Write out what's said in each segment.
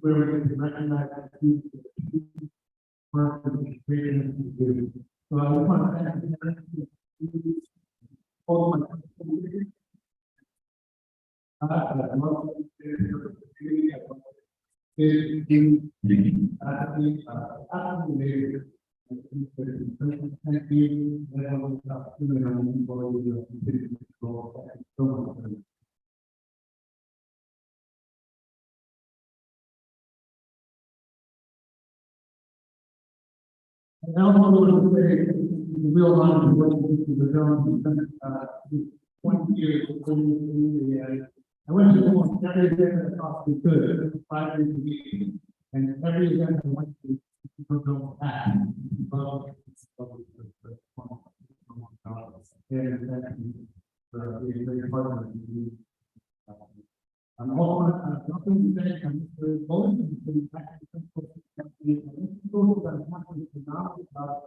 Where we can recognize the work of the creative do. So I want to thank all my thank you. And I also want to say, the real honor of working with the zone, 20 years of living in the community. I went to almost every event I possibly could, 5 days a week, and every event I went to, go back. And very partner. I'm also nothing to say, I'm both of the back to the people that want to know about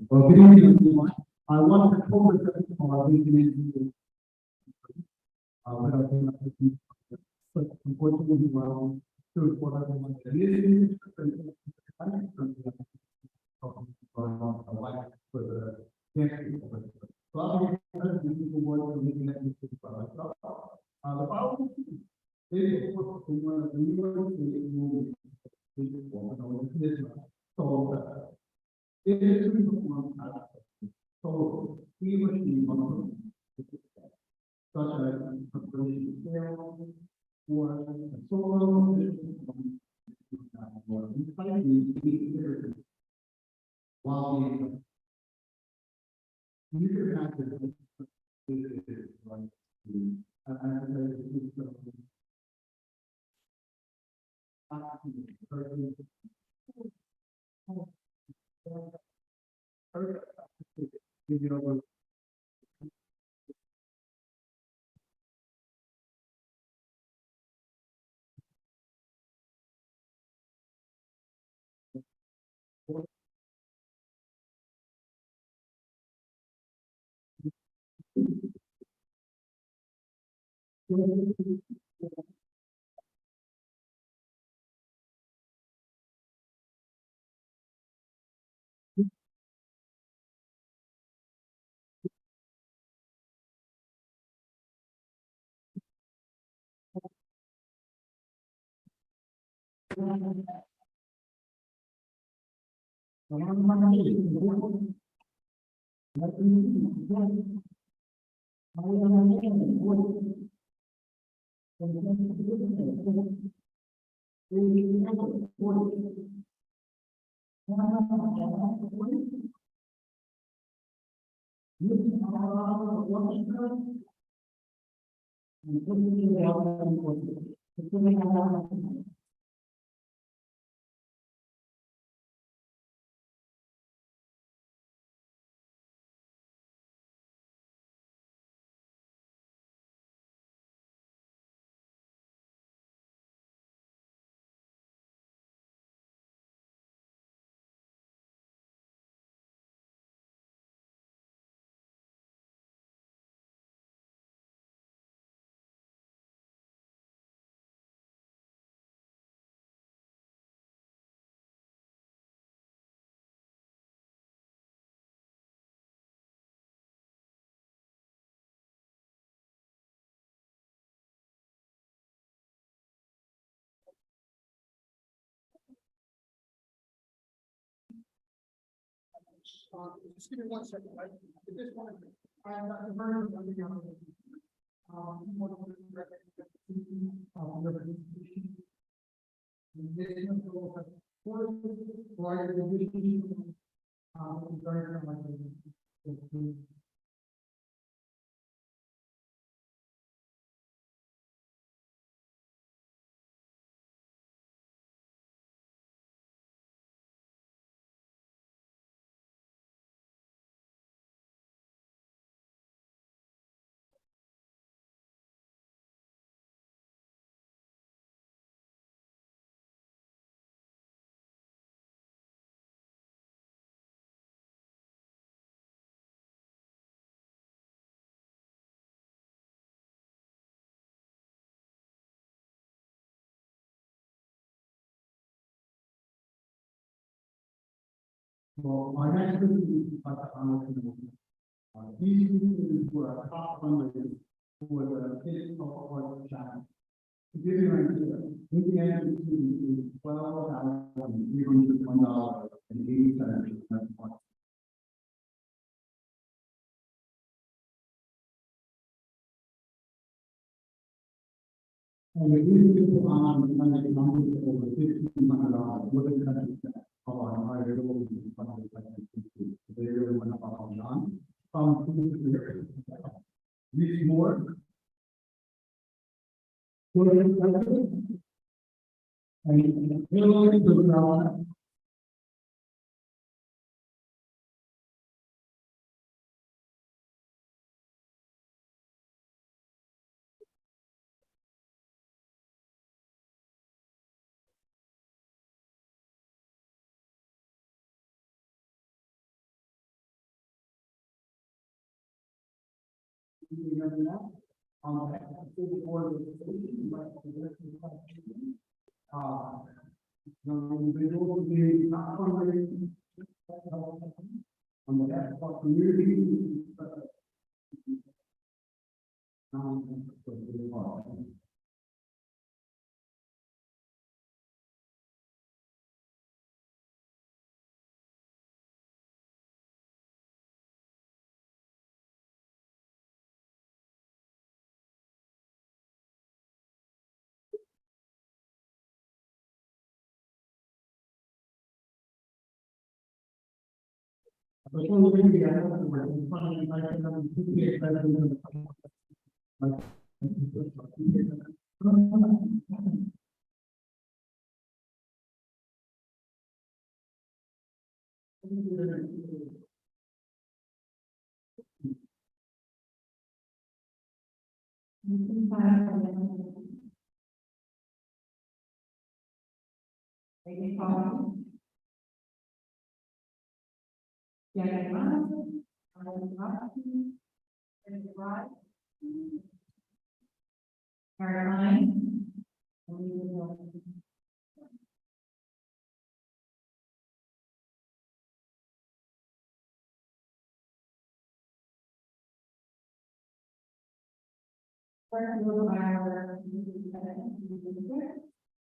well, good evening, everyone. I want to focus on our meeting. But unfortunately, well, to what everyone said, so I'll be people work to make the following is, of course, so it is so he or she such as preparation sale or a solo while you could have to Just give me 1 second, right? At this point, I'm not converting on the well, my next question these students were top funders for the kids of challenge. To give you an idea, Indiana student is $12,301.80. And we usually put on Monday numbers over $1,500 with the country on higher level. They really went up on John. These more. And really good now.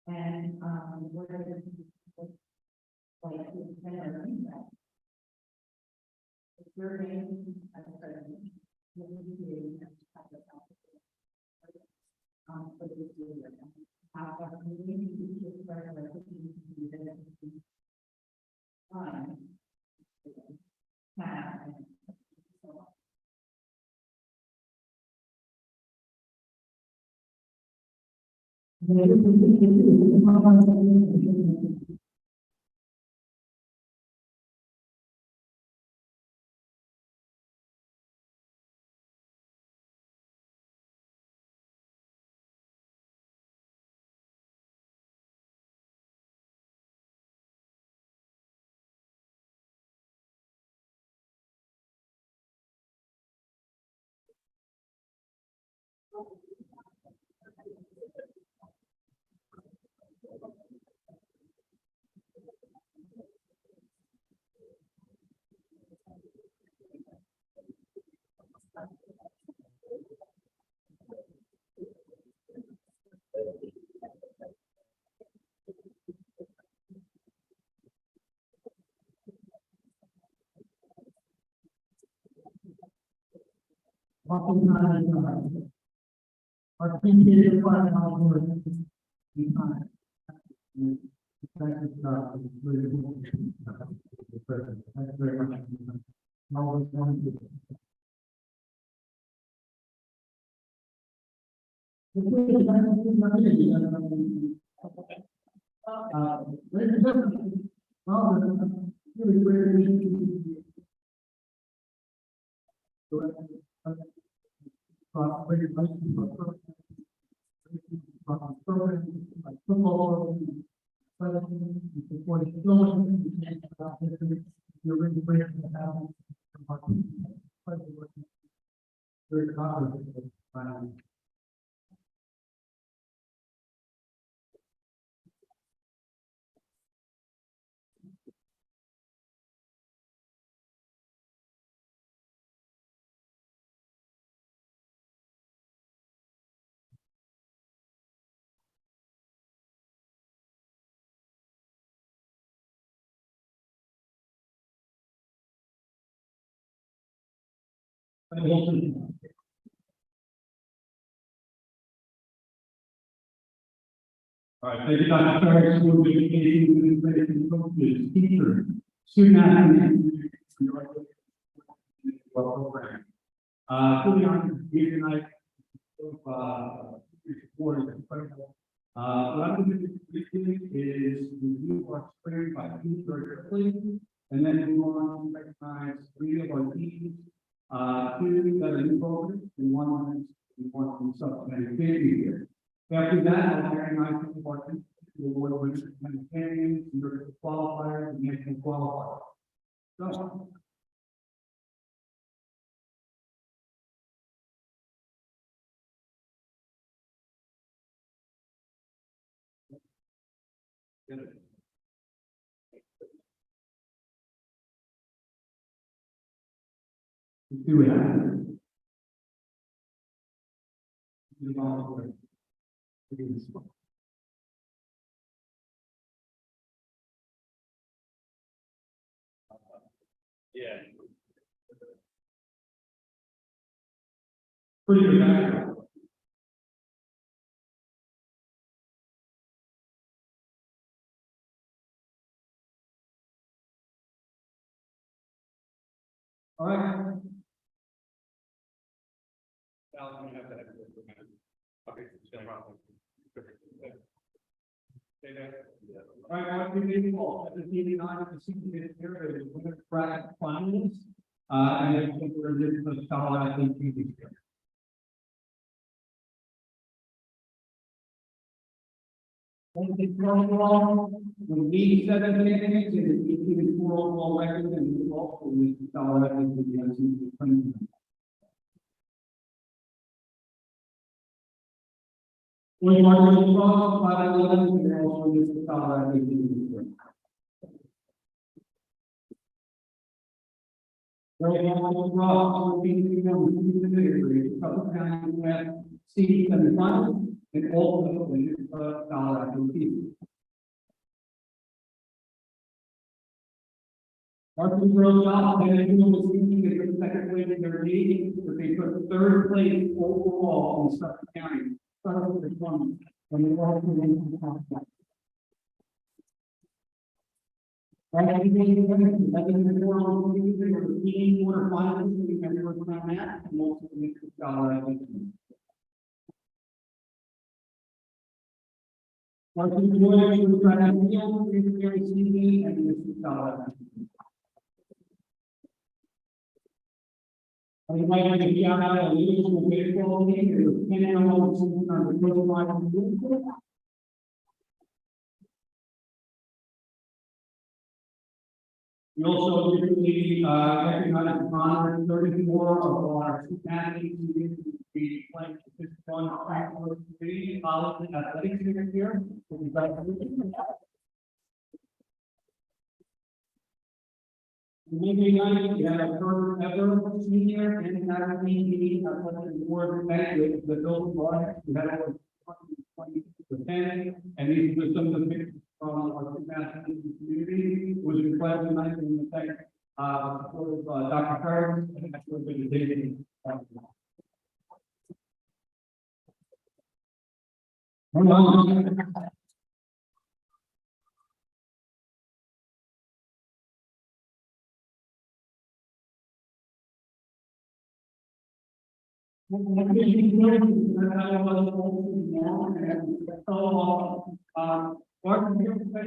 And, what are the, like, to extend our feedback? If your name as president, what would you do to have the for this year? How about maybe we should start by looking into the time. And so on. Our team is required to have work. Thank you, thank you very much. Now, all right, thank you, Dr. Ferris, school education, administration, coaches, teachers, student athletes, program. To be honest, here tonight, your support is incredible. What I'm going to do briefly is review our spring by team very quickly, and then move on to recognize 3 of our teams, 2 that are new programs, and 1 from supplementary training here. After that, I'll recognize the award winners, humanitarians, your qualifiers, and national qualifiers. So, do it. Yeah. Pretty good background. All right. Al, you have that. Okay, stay around. Stay there. All right, now we're moving on. At the meeting on the secret here, the winner bracket finalists. And I think we're going to start out in TV here. Thank you for all. We need 7 minutes and we need 4 overall records and we also need to start out in the we want to cross 511 and also need to start out in the we want to cross 14 couple counties have seats in the front. and also dollar acquisition. Martin Rose and was thinking they took second place in their league, but they took third place overall in Suffolk County. Started with one when they were all in the top. Right, quarterfinals, we can work around that, and also make the dollar acquisition. Martin Rose was trying to deal with the season and this is dollar acquisition. I would like to shout out a leadership baseball team. It was 10 on the first line of the league. We also typically recognize and honor 34 of our athletes who get to be playing this one community college athletics here. Maybe we have a first ever senior and academy award banquet, the building bar, we had over 20%, and these were some of the pictures from our community. It was incredibly nice in the fact, Dr. Carter, and that's what we did.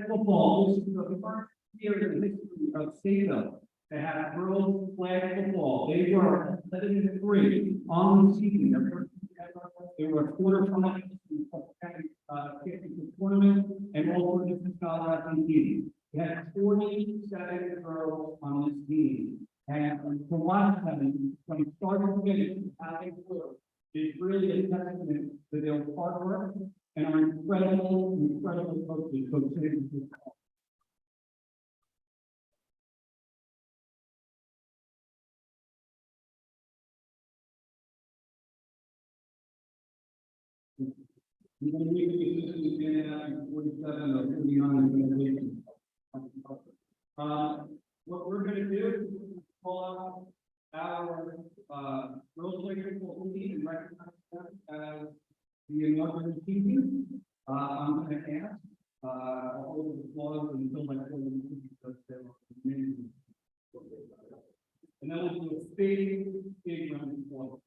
Football, this is the first year in the history of Sayville to have girls flag football. They were 11-3 on the season. They were quarterfinals in the tournament and also the scholar team. We had 47 girls on this team. And for one time, when it started to finish, how they were, it's really a testament to their hard work and our incredible coaches, coaches. We're going to make the assistant again 47 or 49 what we're going to do is call out our girls leadership team and recognize them as the inaugural team. I'm going to ask all of the applause until my because there were many. And that was a big round of applause.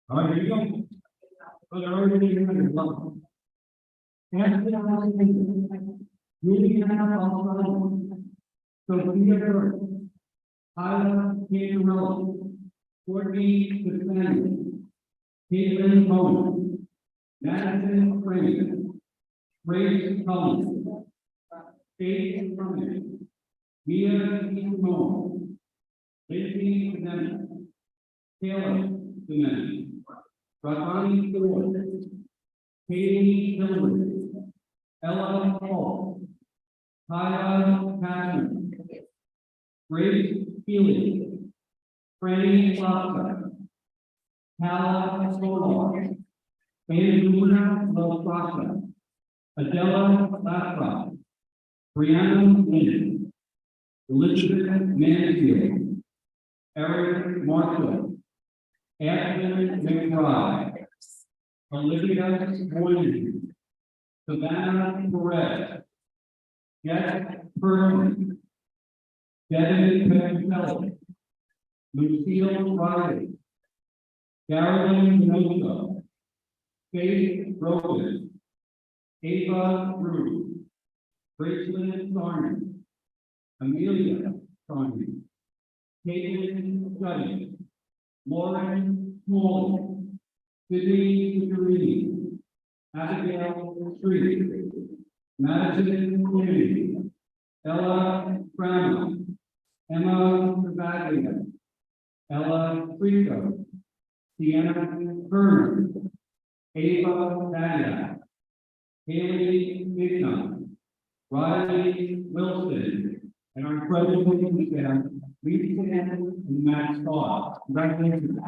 All right, here you go. So they're already here in the level. Moving out also. So here, Tyler Canarello, Courtney Defendant, Caitlin Bowen, Madison Crane, Grace Collins, Faith Herman, Mia Simone, Lindsay Clement, Taylor Clement, Radhani Ford, Katie Hillary, Ella Paul, Tyra Patton, Grace Healy, Franny Plata, Hala Solar, Angelina Lostrasa, Adela Lastra, Brianna Lynn, Elizabeth Mansfield, Eric Marshall, Ashley McBride, Olivia Moynihan, Savannah Perez, Jess Perkins, Devin Petroselli, Lucille Riley, Carolyn Minoso, Faith Rogan, Ava Drew, Gracelyn Sarney, Amelia Sarney, Caitlin Study, Lauren Smalley, Sydney Guarini, Abigail Street, Madison Kennedy, Ella Brown, Emma Savaglia, Ella Frico, Sienna Turner, Ava Badia, Haley Mignon, Riley Wilson, and our incredible staff, Lisa Hanson and Matt Scott. Congratulations.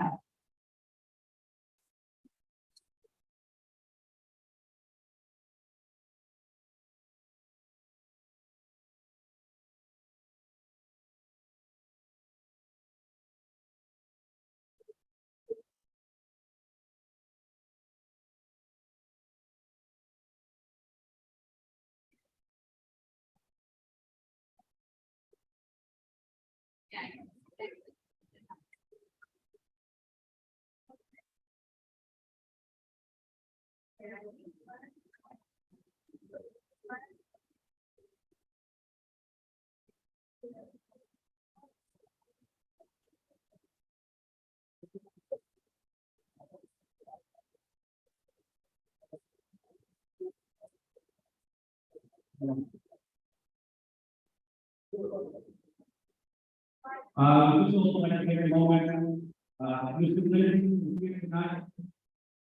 This is also like a very moment, Mr. Lynn, here tonight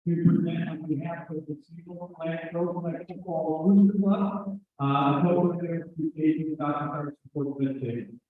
to present on behalf of the Sayville Flag Football Booster Club, total their appreciation, Dr. support the team.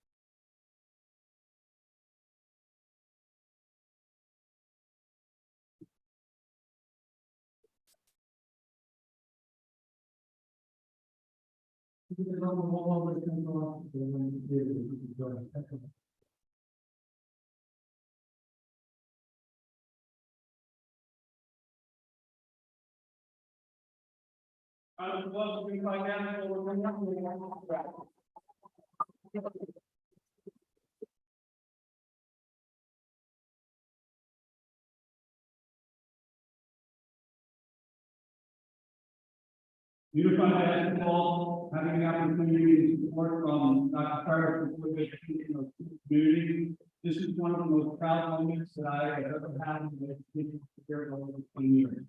Unified basketball, having the opportunity to support from Dr. Carter for the education of the community. This is one of the most proud moments that I have ever had in the education career over 20 years.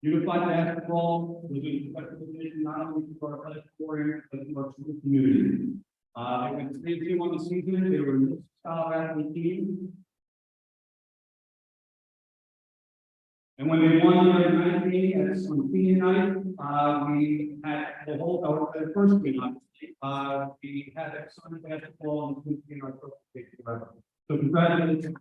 Unified basketball was a special position not only for our players, but for our school community. They went 3-2 on the season. They were a style athlete team. And when they won their 19 at on senior night, we had the whole, the first game, obviously, we had that summer basketball and in our first game. So congratulations.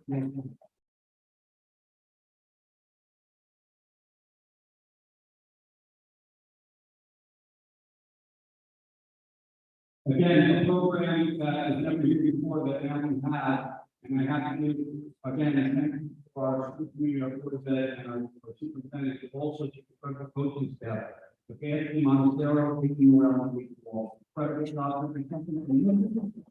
Again, a program that is never here before that Aaron had, and I have to give again thank you for our school community, our board of ed, and our superintendent, but also to the coaching staff. The band team on zero, taking around the week ball. Frederick Johnson, and something.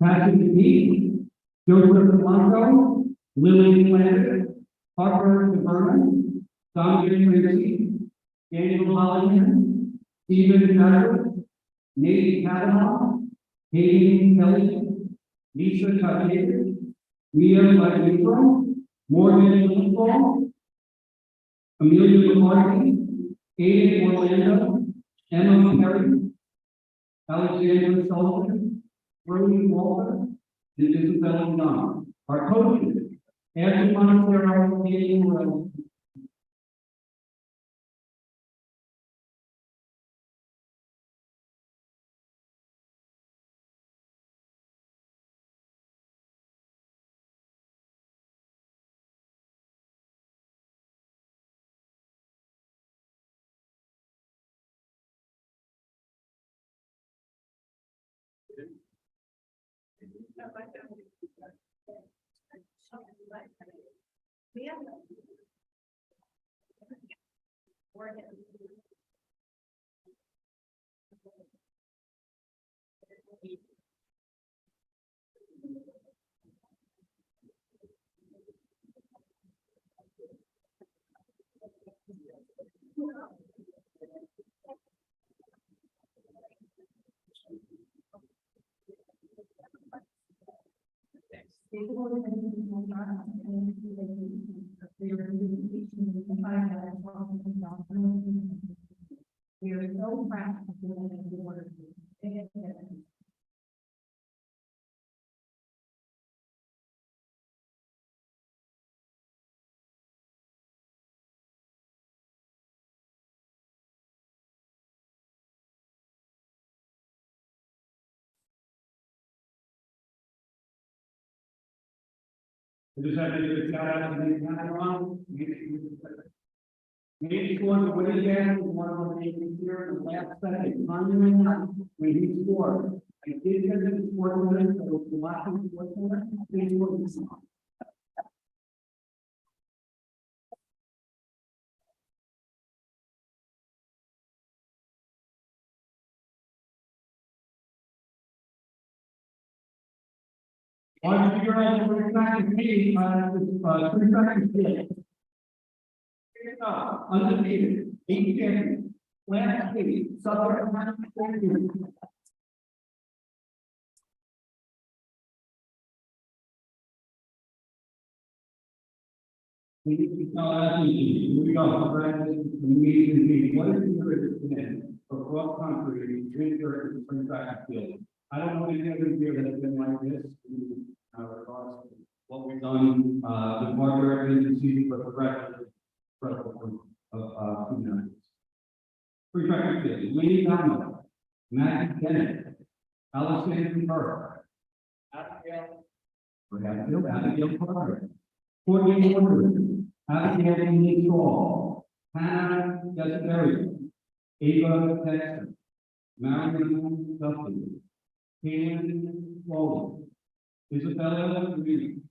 Patrick McGee, Joseph Blanco, Lily Planter, Harper Vernon, Dominic Tracy, Daniel Hollinger, Stephen Carter, Nate Kavanaugh, Hayden Kelly, Lisa Cavalier, Mia Lightning, Morgan Lincoln, Amelia McCarthy, Aiden Orlando, Emma Perry, Alexander Sullivan, Brody Walter, and Isabella Dunn. Our coaches, Anthony Montero, Hayden Rose, We are so proud of doing the work. I just have to give a shout out to the county on. Maybe scored the winning game was one of the main here in the last second, when he scored. I did get the score winner, so the last one was winner. They scored this one. Why did you girls bring back to me, 3 seconds here? Here it goes, undefeated, 8 champions. Last week, Southern. We need to tell athletes, here we go, practice, the meeting, what is the original for cross country, transfer to spring track field? I don't know any other year that has been like this, across what we've done, with Margaret agencies, but the rest of, Free track field, Lee Domino, Matt Bennett, Alexander Burke, Abigail Carter, Courtney Woodward, Abigail Lee Shaw, Hannah Desiderio, Ava Dexter, Marion Duffy, Caitlin Rowland, Isabella Green,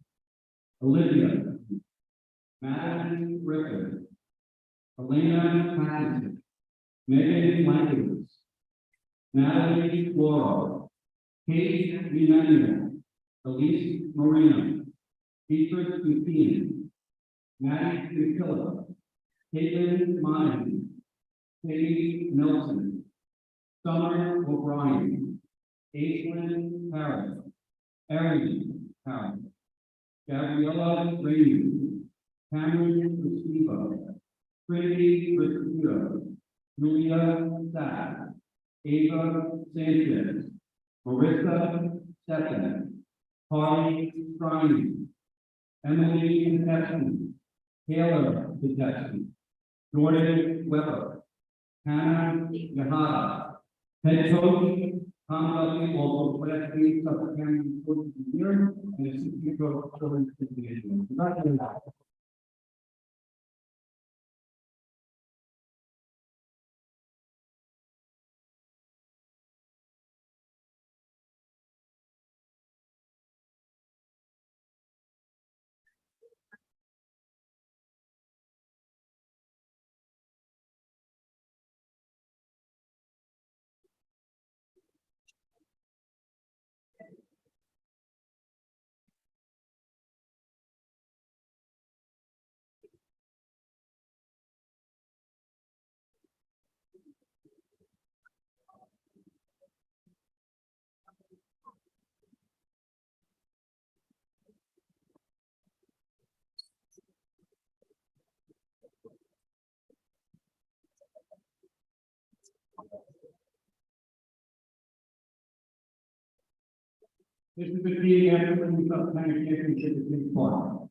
Olivia, Madeline Ricker, Elena Patterson, Megan Blankovitz, Natalie Laurel, Kate Emmanuel, Elise Marino, Beatrice Buchanan, Maddie McKillop, Caitlin Monahan, Katie Nelson, Summer O'Brien, Aislinn Harris, Erin Harris, Gabriella Rainey, Cameron Cristivo, Trinity Cristivo, Julia Sack, Ava Sanchez, Marissa Stephan, Holly Strine, Emily Peterson, Taylor Peterson, Jordan Weber, Hannah Yahada, head coach, Tom Duffy, also last week, Suffolk County Coach of the Year, and assistant coach, Children's Association. Congratulations. This is the team after winning the Suffolk County Championship at Kings Park.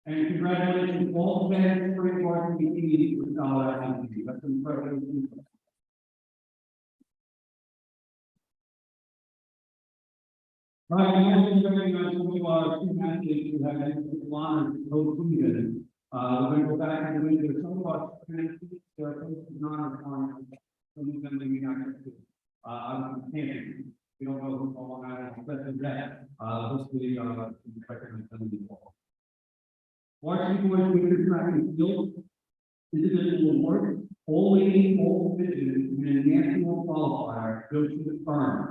And congratulations, all 10 spring varsity teams with dollar entry. That's incredible. All right, now we're going to some of our two athletes who have been honored post-season. We're going to go back and look at some of our athletes that are post-honored on some of them that we not get to. I'm camping. We don't know who's all on that, especially that. Hopefully, the record is going to be full. Varsity boys winter track and field individual award, all ladies, all divisions, and a national qualifier goes to the firm.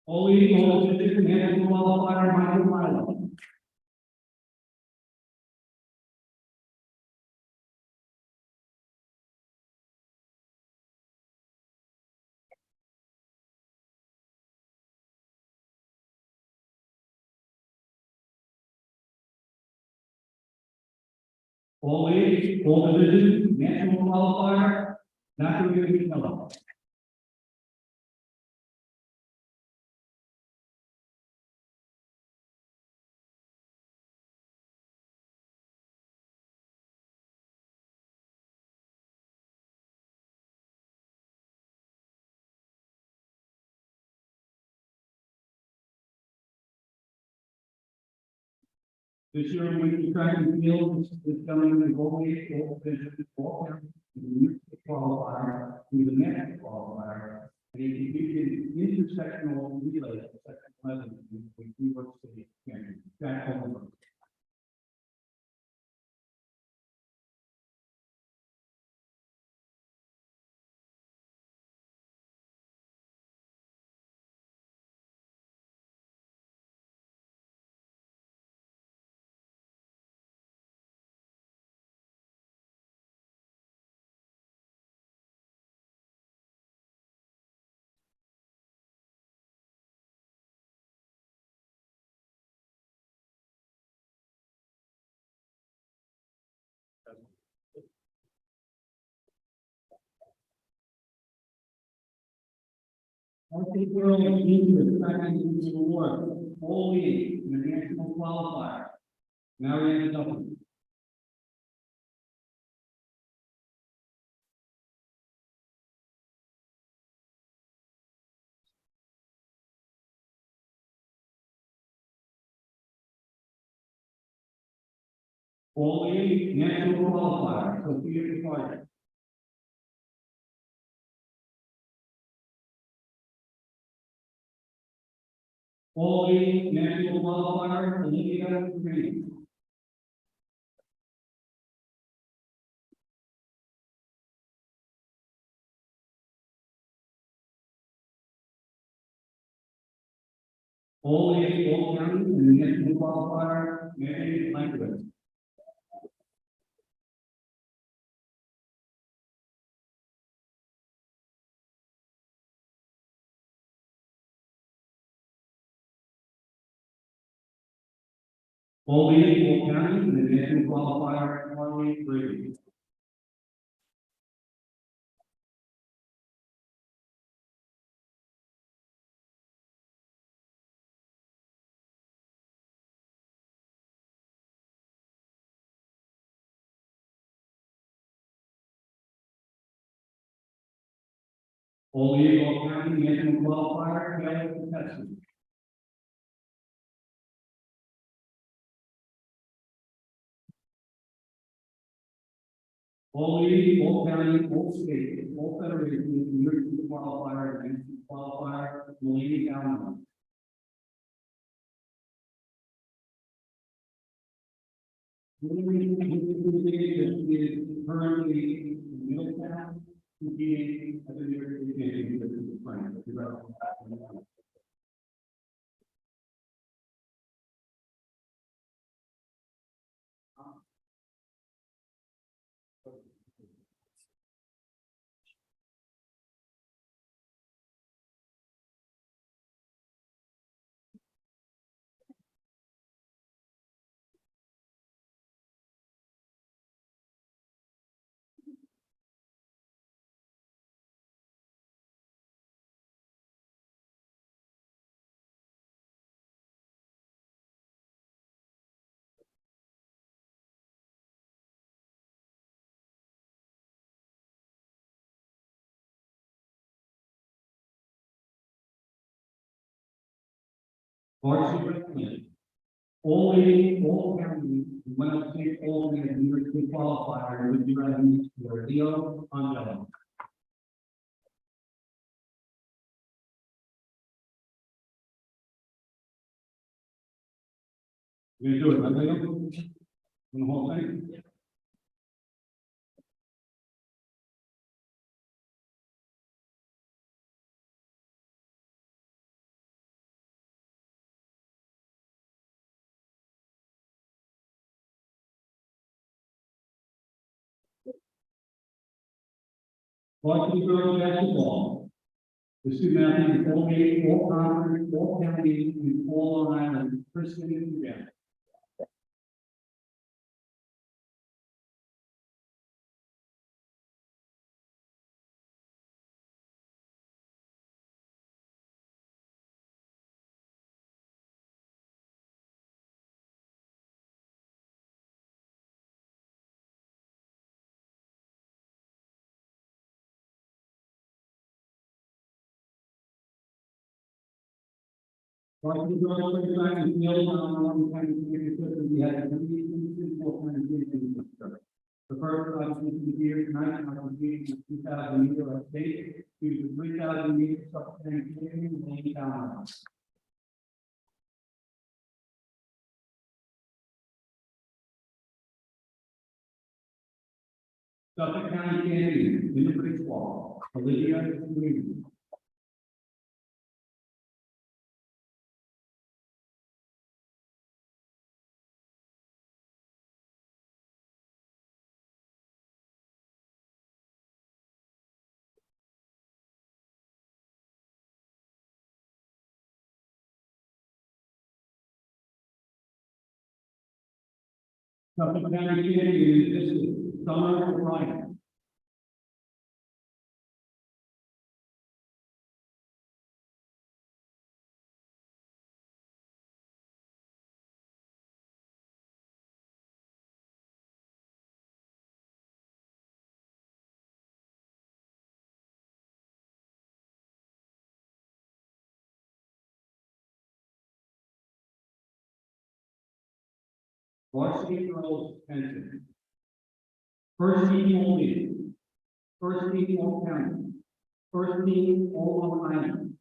Only all district national qualifier Michael Milo. Only all division national qualifier Dr. Yuri Miller. This year, we will be trying to field is coming in only all division qualifier to the next qualifier. And if you can intersectional relay, section 11, we work city champion. Jack Holmes. I think we're only into the second award, only in the national qualifier. Now we have a double. Only national qualifier, so Peter Department. Only national qualifier, Olivia Green. Only Old County and the national qualifier, Mary Langford. Only Old County and the national qualifier, Harley Brady. Only Old County national qualifier, Kelly Tesson. Only Old County, Old State, Old Federation, New York qualifier, and qualifier, Melanie Allen. Currently in Middletown, competing at the New York City Championship in the spring. Board Superintendent. Only Old County, when I say only a New York State qualifier, would be running for Leo Angelo. You do it, right, Leo? In the whole thing? Varsity girls basketball. The student athletes all made all conference, all counties, and all Long Island, first in the game. Varsity girls played back in field on one kind of championship, we had three instances, four kind of championships. The first competition of the year tonight, our competition is 2,000 meter at state, to the 3,000 meter supplementary training in Lane County. Suffolk County champion in the baseball, Olivia Green. Suffolk County champion is Summer O'Brien. Varsity girls pension. First team only. First team all county. First team all Long Island.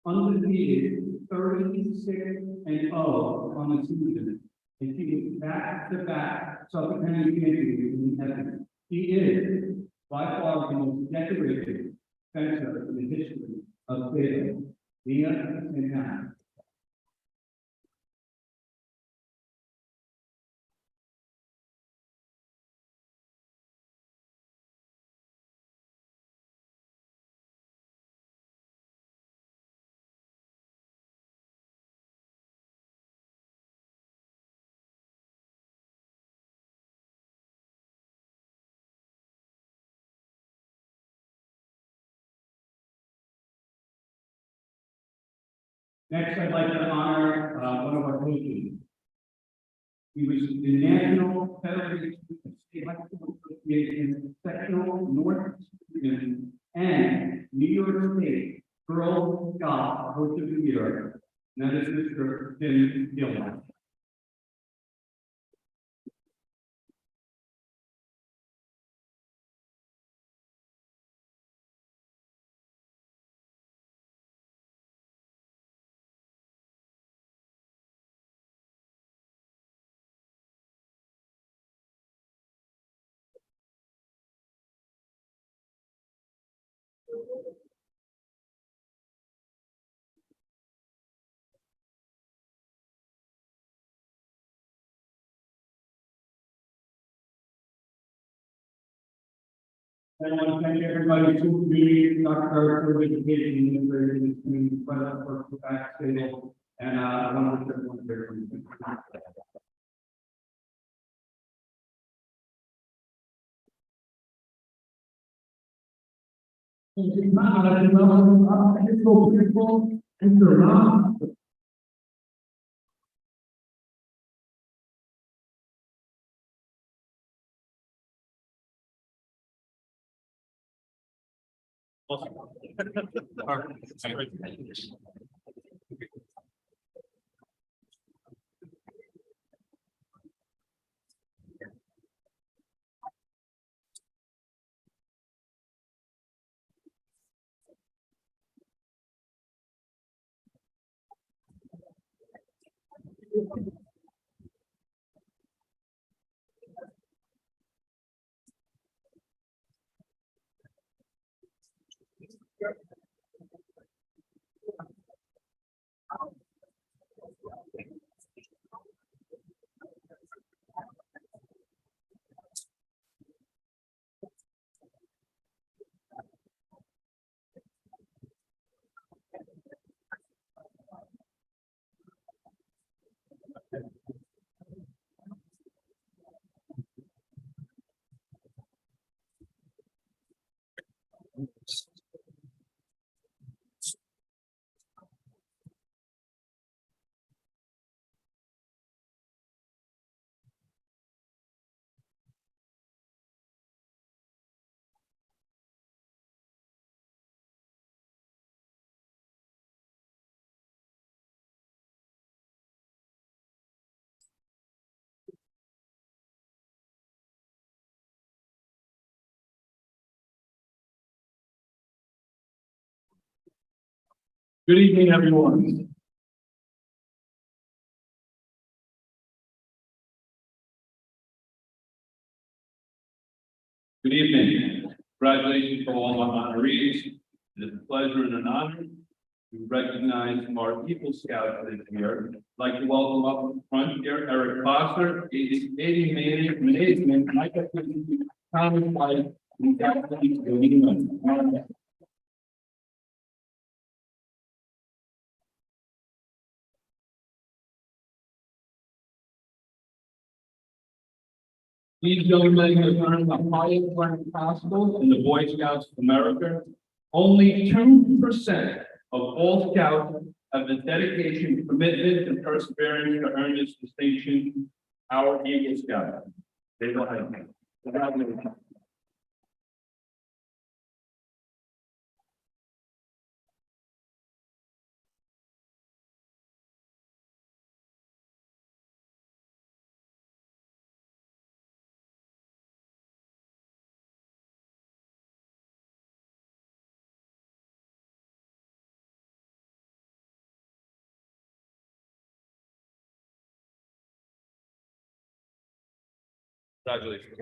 Undefeated 36-0 on the season. And she was back to back Suffolk County champion in the heaven. She is by far the most decorated fencer in the history of Sayville. Leah and next, I'd like to honor one of our coaches. He was the National Federation of State High School Association Sectional North Region and New York State Girls Golf Coach of the Year. And that is Mr. Tim Gilman. I want to thank everybody, school community, Dr. for education, and for this community, for back table, and I want to wish everyone a very good. Good evening, everyone. Good evening. Congratulations to all my honorees. It is a pleasure and an honor to recognize our Eagle Scouts this year. I'd like to welcome up front here Eric Foster, 80 management, Mike Thomas White, and Kathleen. These young men have earned the highest rank possible in the Boy Scouts of America. Only 2% of all scouts have the dedication, commitment, and perseverance to earn this distinction. Our Eagle Scout. They will have you. Congratulations. Congratulations.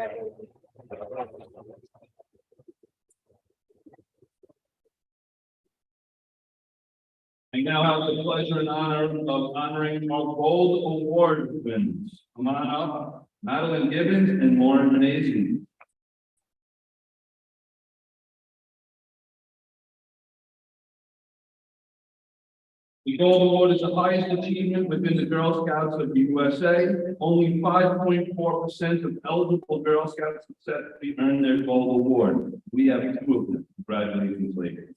I now have the pleasure and honor of honoring our Gold Award winners. Come on up, Madeline Gibbons and Lauren Menasey. The Gold Award is the highest achievement within the Girl Scouts of the USA. Only 5.4% of eligible Girl Scouts successfully earn their Gold Award. We have 2 of them. Congratulations, ladies.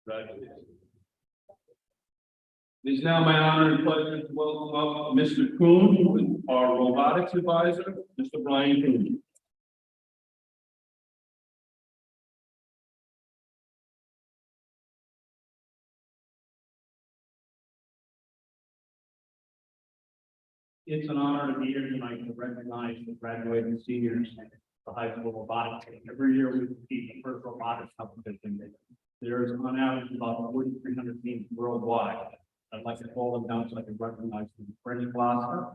Congratulations. It is now my honor and pleasure to welcome up Mr. Kuhn, our robotics advisor, Mr. Brian Kuhn. It's an honor to be here tonight to recognize the graduating seniors of the high school robotics team. Every year we compete in the first robotics competition. There's on average about 4,300 teams worldwide. I'd like to call them down so I can recognize them. Freddie Glasser.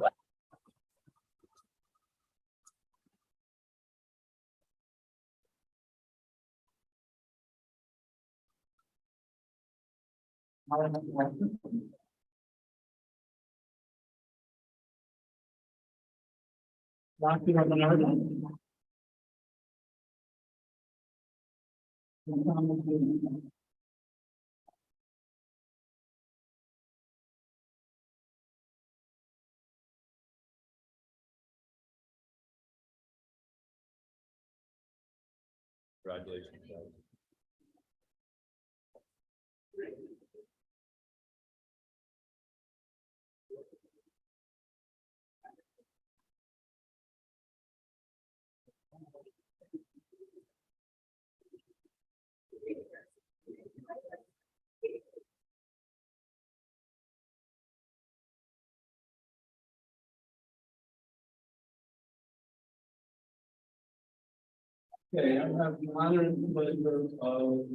Rocky Robinardo. Congratulations. Okay, I have the honor and pleasure of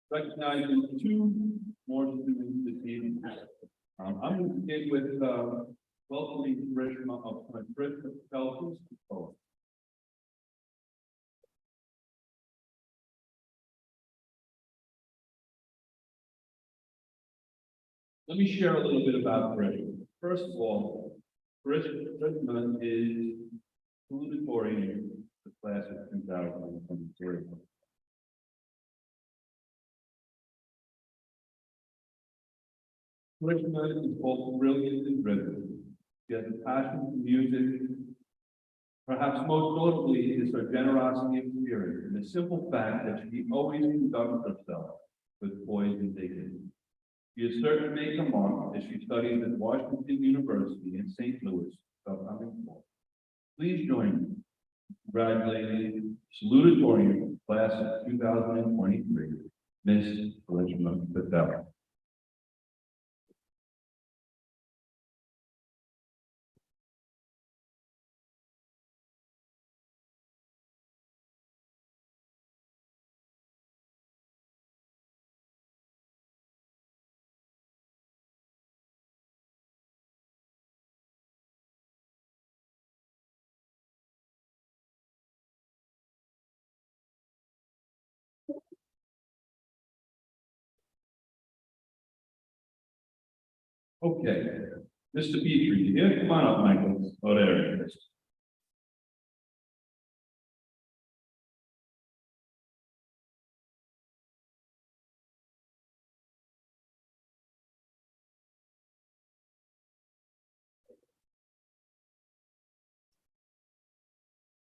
recognizing 2 more students this evening. I'm going to begin with welcoming Karishma of Karishma Feltus. Let me share a little bit about Karishma. First of all, Karishma is salutatorian the class of 2023. Karishma is both brilliant and driven. She has a passion for music. Perhaps most notably is her generosity of spirit and the simple fact that she always conducts herself with poise and dignity. She is certain to make a mark as she studies at Washington University in St. Louis, upcoming fall. Please join me in congratulating salutatorian class of 2023, Miss Karishma Patel. Okay, Mr. Petrie, you here? Come on up, Michael. Oh, there it is.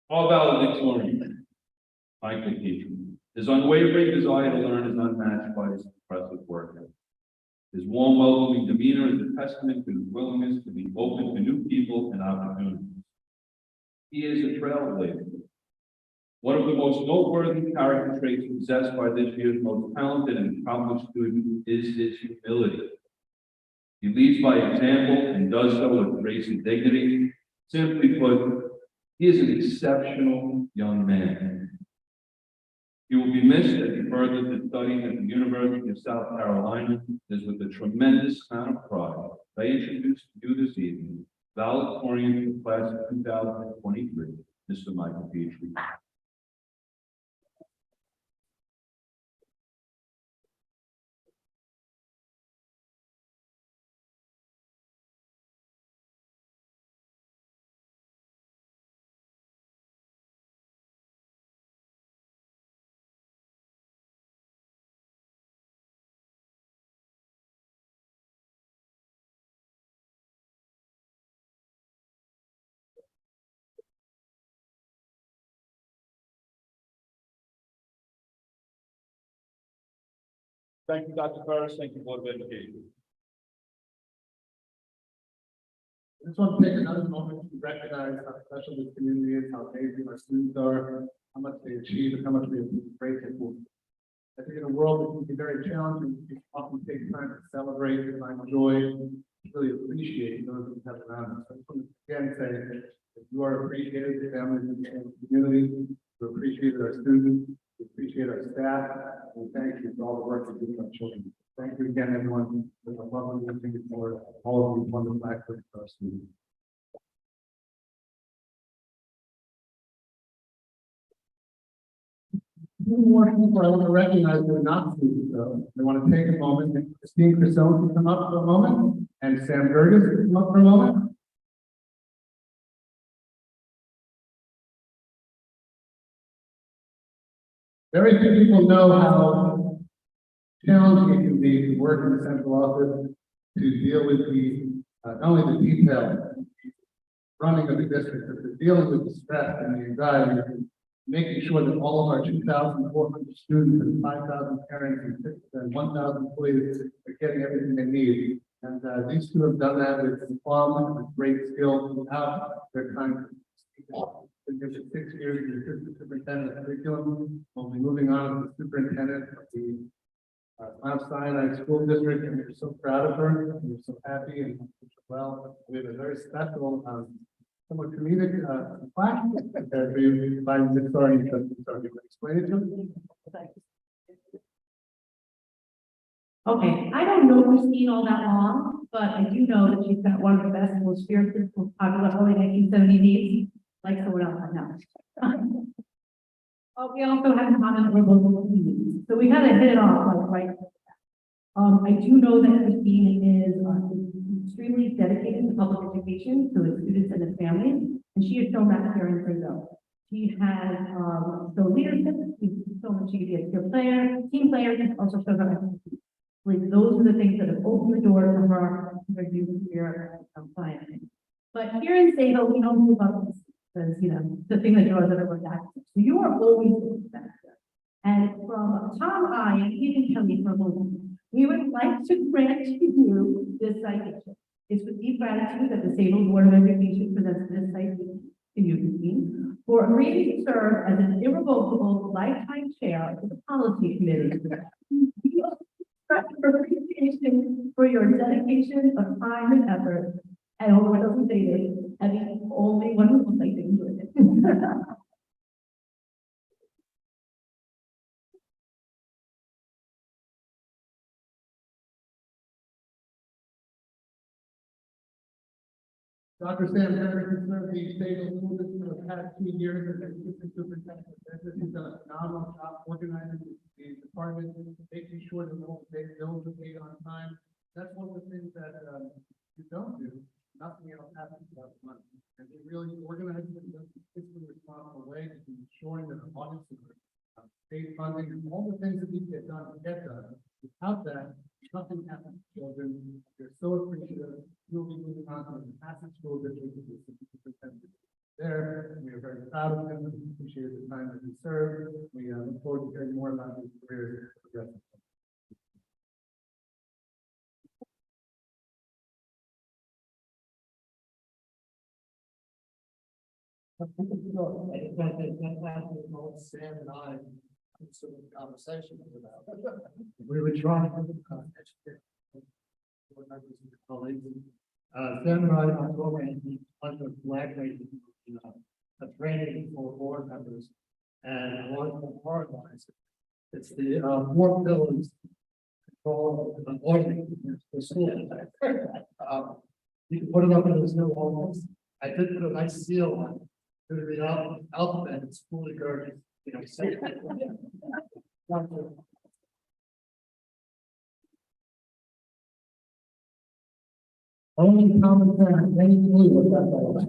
All valedictorian, Michael Petrie. His unwavering desire to learn is unmatched by his impressive work ethic. His warm, welcoming demeanor is a testament to his willingness to be open to new people and opportunities. He is a trailblazer. One of the most noteworthy character traits possessed by this year's most talented and accomplished student is his humility. He leads by example and does so with grace and dignity. Simply put, he is an exceptional young man. He will be missed as he furthers his studies at the University of South Carolina. It is with a tremendous amount of pride that I introduce to you this evening, valedictorian for the class of 2023, Mr. Michael Petrie. Thank you, Dr. Ferris. Thank you, Board of Education. I just want to take another moment to recognize how special this community is, how amazing our students are, how much they achieve, and how much we are grateful for. I think in a world that can be very challenging, we often take time to celebrate and find joy, really appreciate those we have around us. I just want to again say that you are appreciated, the families and the community, we appreciate our students, we appreciate our staff, and thank you for all the work you do with our children. Thank you again, everyone, for the lovely listening for all of you wonderful activities for our students. Two more people I want to recognize who are not students, though. I want to take a moment, and Christine Crisone to come up for a moment, and Sam Gerges to come up for a moment. Very few people know how challenging it can be to work in the central office, to deal with the, not only the detail, running of the district, but to dealing with the stress and the anxiety, making sure that all of our 2,400 students and 5,000 parents and 1,000 employees are getting everything they need. And these two have done that with quality, with great skill throughout their time. There's 6 years as assistant superintendent of curriculum. We'll be moving on to the superintendent of the Mount Sinai School District, and we're so proud of her. And we're so happy and well. We have a very special, somewhat comedic class for you by the story. You can explain it to me. Okay, I don't know Christine all that long, but I do know that she's got one of the best, most spirited, most popular early 1970s, like someone else I know. But we also have in common we're local communities, so we kind of hit it off like right. I do know that Christine is extremely dedicated to public education, to its students and its families, and she has shown that here in Sayville. She has shown leadership, she's shown that she can be a team player, and also shows up. Like those are the things that have opened the door to her youth here at science. But here in Sayville, we don't move up because the thing that draws everyone back. So you are always back there. And from Tom, I, and even Kelly for a moment, we would like to grant you this citation. It's with deep gratitude that the Sayville Board of Education presents this citation to you, Christine, for agreeing to serve as an irrevocable lifetime chair of the policy committee. We express appreciation for your dedication of time and effort. And although it doesn't say this, having only wonderful things with it. Dr. Sam Gerges served the state of school district for the past 2 years as assistant superintendent. He's done a phenomenal job organizing the department, making sure that all state bills are paid on time, That's one of the things that, you don't do, nothing else happens without money. And they really organize it in a fiscally responsible way, to ensuring that the audience is state funding, and all the things that need to get done to get done. Without that, nothing happens to children. They're so appreciative. You'll be moving on to the Passage School District with the superintendent there. We are very proud of them. We appreciate the time that he served. We look forward to hearing more about his career progressing. Sam and I, some conversation about. We were trying to educate board members and colleagues. Sam and I are going to flag raising, a training for board members, and one of the hard lines. It's the 4 pillars control of auditing the school. You can put it up in this new office. I did put a nice seal on it. To the alphabet, it's fully guarded, say. Only common sense, any clue what that's all about.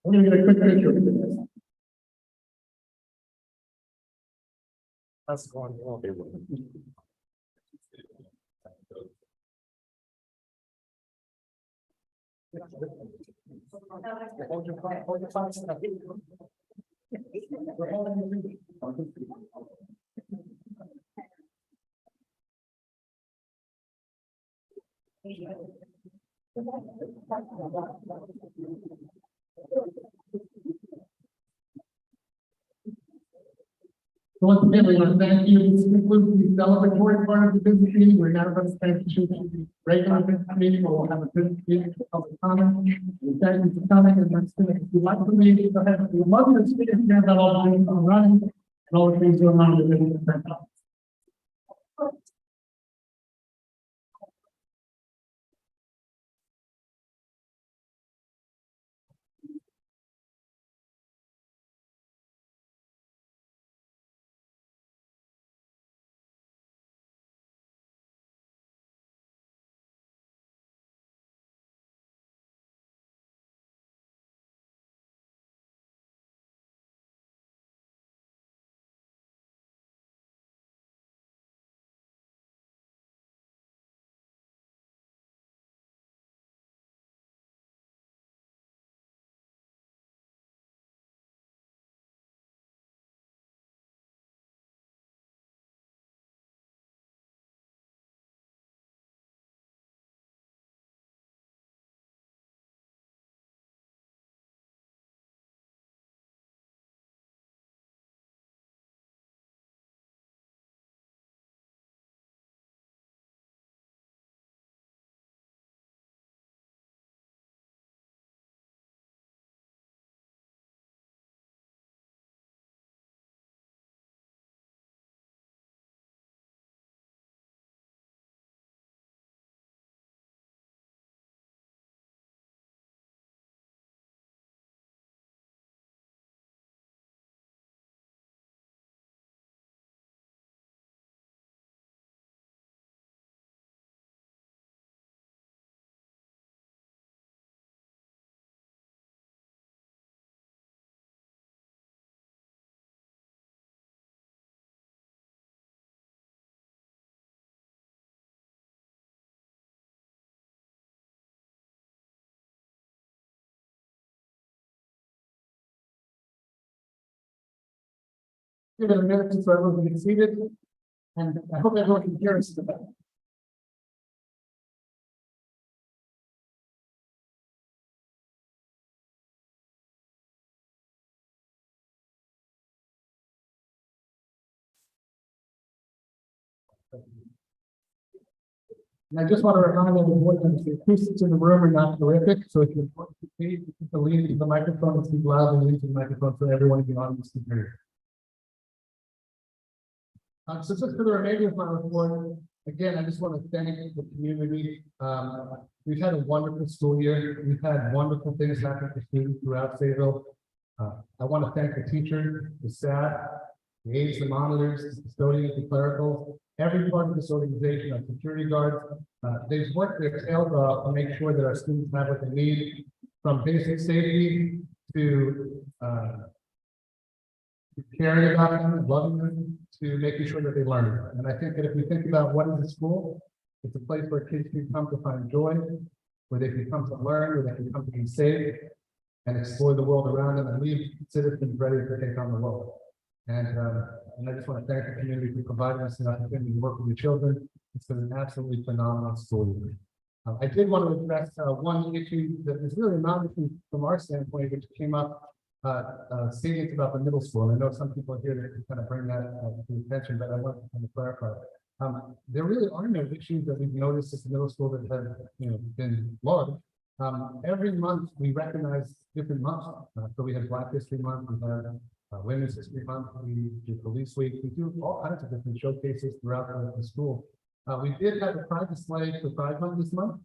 I'm gonna get a quick picture of this. That's going well. Hold your phone, hold your phone. We're holding the So once again, we want to thank you. This concludes the celebratory part of the business meeting. We're now going to transition to the regular business meeting, where we'll have a business meeting for public comment. We thank you for coming, and let's finish. If you'd like to leave, go ahead. We love you to speak if you have that all the things on running, and all the things going on in the business. Give it a minute so everyone can get seated, and I hope everyone can hear us about it. And I just want to remind everyone that the acoustics in the room are not terrific, so if you're going to speak, you can lean into the microphone and speak loudly into the microphone so everyone in the audience can hear. So just for the remainder of my report, again, I just want to thank the community. We've had a wonderful school year. We've had wonderful things happen for students throughout Sayville. I want to thank the teachers, the staff, the aides, the monitors, the custodians, the clericals, every part of this organization, our security guards, they've worked their tails off to make sure that our students have what they need, from basic safety to caring about them, loving them, to making sure that they learn. And I think that if we think about what is a school, it's a place where kids can come to find joy, where they can come to learn, where they can come to be safe, and explore the world around them and leave citizens ready to take on the world. And I just want to thank the community for providing us an opportunity to work with the children. It's been an absolutely phenomenal school year. I did want to address one issue that is really not issue from our standpoint, which came up statements about the middle school. And I know some people here that kind of bring that to attention, but I want to kind of clarify. There really are no issues that we've noticed at the middle school that have been large. Every month we recognize different months. So we have Black History Month, we have Women's History Month, we do Police Week, we do all kinds of different showcases throughout the school. We did have a pride display for Pride Month this month.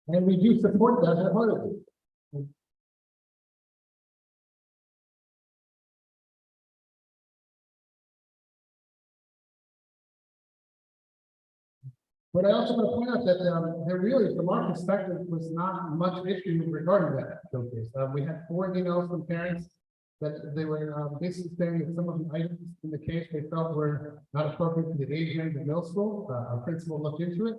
And we do support that wholeheartedly. But I also want to point out that there really, from our perspective, was not much issue regarding that showcase. We had 4 emails from parents that they were basically saying that some of the items in the case they felt were not appropriate to the age range of middle school. Our principal looked into it.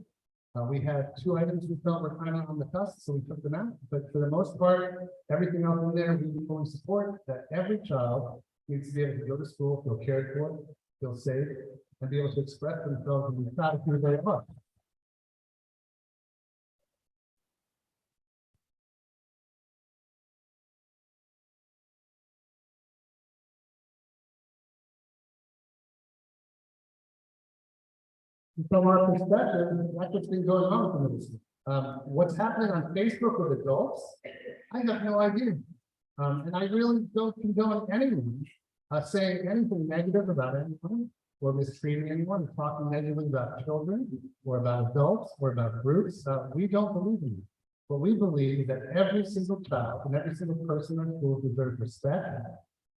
We had 2 items we felt were kind of on the cusp, so we took them out. But for the most part, everything else in there, we fully support that every child needs to be able to go to school, feel cared for, feel safe, and be able to express themselves and be proud of who they are. From our perspective, that's what's been going on with the middle school. What's happening on Facebook with adults, I have no idea. And I really don't condone anyone saying anything negative about anyone, or mistreating anyone, or talking negatively about children, or about adults, or about groups. We don't believe in it. What we believe is that every single child and every single person in school deserves respect,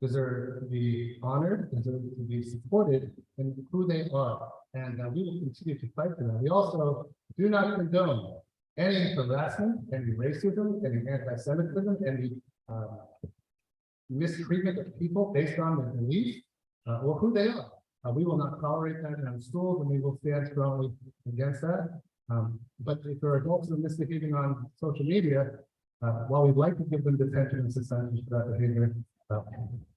deserve to be honored, deserve to be supported in who they are. And we will continue to fight for that. We also do not condone any harassment, any racism, any anti-Semitism, any mistreatment of people based on their beliefs or who they are. We will not tolerate that in our schools, and we will stand strongly against that. But if there are adults who are misbehaving on social media, while we'd like to give them detention and suspension for that behavior,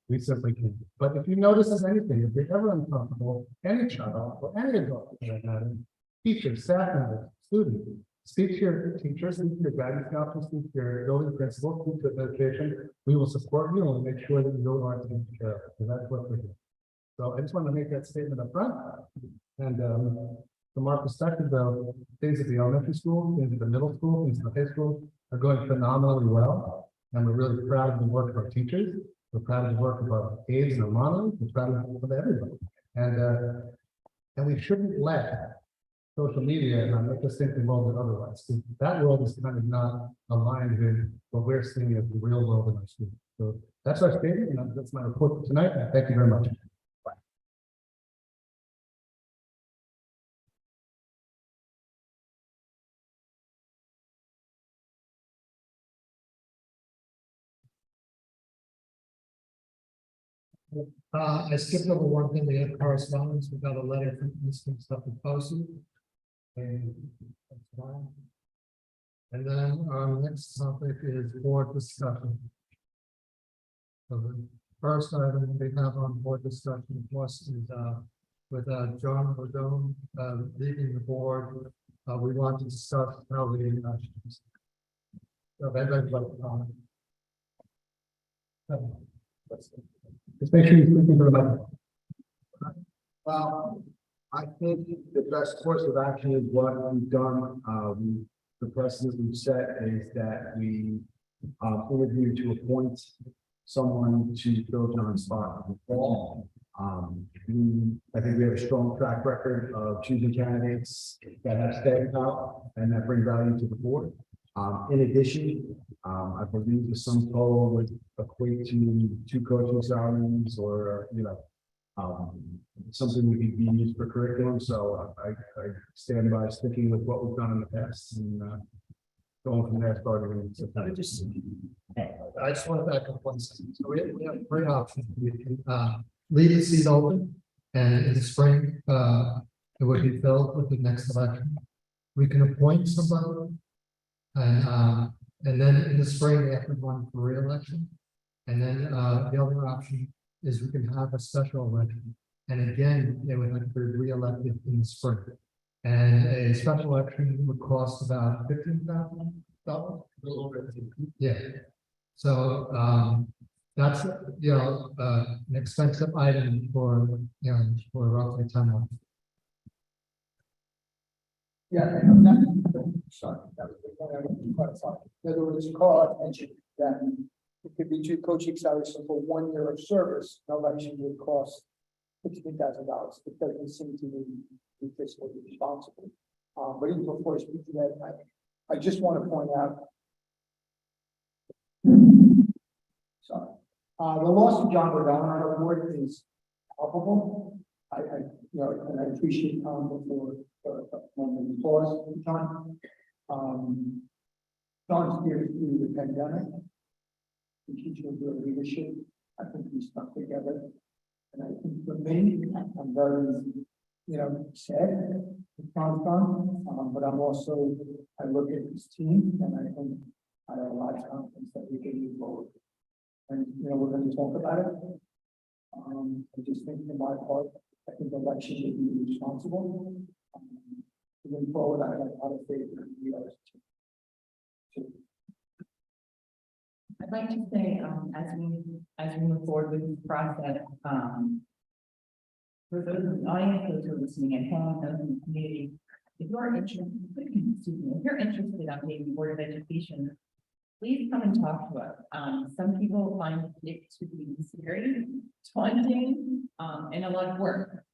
we simply can't. But if you notice anything, if you're ever uncomfortable, any child or any adult for that matter, teacher, staff member, student, speak to your teachers, speak to your guidance counselor, speak to your building principal, speak to administration. We will support you and make sure that you are taken care of. So that's what we're doing. So I just want to make that statement up front. And from our perspective, though, things at the elementary school, things at the middle school, things at the high school are going phenomenally well. And we're really proud of the work of our teachers. We're proud of the work of our aides and our monitors. We're proud of everybody. And we shouldn't let social media make us think the world is otherwise. That world is kind of not aligned with what we're seeing as the real world in our school. So that's our statement, and that's my report for tonight. Thank you very much. I skipped over one thing. We have correspondence. We got a letter from Mr. Stuff and Posted. And that's fine. And then our next topic is board discussion. So the first item we have on board discussion, of course, is with John Rodone leaving the board. We want to discuss how we so everybody Just make sure you're speaking to the microphone. Well, I think the best course of action is what we've done. The precedent we've set is that we interview to appoint someone to fill John's spot in the fall. I think we have a strong track record of choosing candidates that have stayed out and that bring value to the board. In addition, I believe the sum total would equate to 2 coaching salaries or, something we could be used for curriculum. So I stand by sticking with what we've done in the past and going from there, starting in September. I just want to back up 1 second. So we have 3 options. We can leave the seat open, and in the spring, it would be filled with the next election. We can appoint somebody, and then in the spring, they have to run for re-election. And then the other option is we can have a special election. And again, they would have to be re-elected in the spring. And a special election would cost about $15,000. Yeah. So that's an expensive item for for roughly 10 months. Yeah, and sorry, that was the point I wanted to clarify. In other words, Carl mentioned that it could be 2 coaching salaries for 1 year of service. An election would cost $15,000. It doesn't seem to me be fiscally responsible. But even before I speak to that, I just want to point out. Sorry. The loss of John Burdell on our board is palpable. And I appreciate Tom before when we pause John. John's here through the pandemic. The teacher of their leadership. I think we stuck together. And I think for me, I'm very, sad with John's gone. But I'm also, I look at this team and I think I have a lot of confidence that we can move forward. And, we're going to talk about it. I just think for my part, I think the election should be responsible. Moving forward, I have a lot of faith in the others. I'd like to say, as we move forward with this process, for those in the audience, those who are listening at home, those in the community, if you are interested, if you're interested in being the Board of Education, please come and talk to us. Some people find it to be scary, daunting, and a lot of work.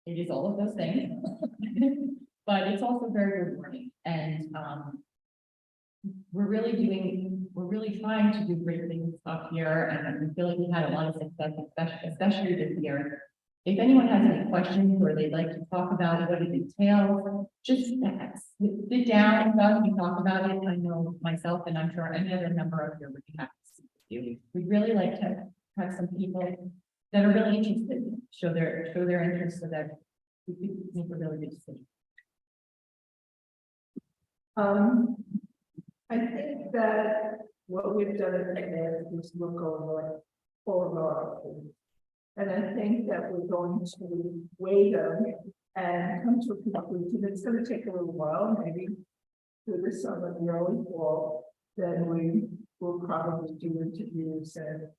It is all of those things, but it's also very rewarding. And we're really trying to do great things up here, and I feel like we had a lot of success, especially this year. If anyone has any questions or they'd like to talk about what it entails, just sit down with us and talk about it. I know myself, and I'm sure any other member of here would be happy to speak with you. We'd really like to have some people that are really interested, show their interest so that we can make a really good decision. I think that what we've done in the past is look over all of our options. And I think that we're going to weigh them and come to a conclusion. It's going to take a little while, maybe through the summer, the early fall. Then we will probably do interviews and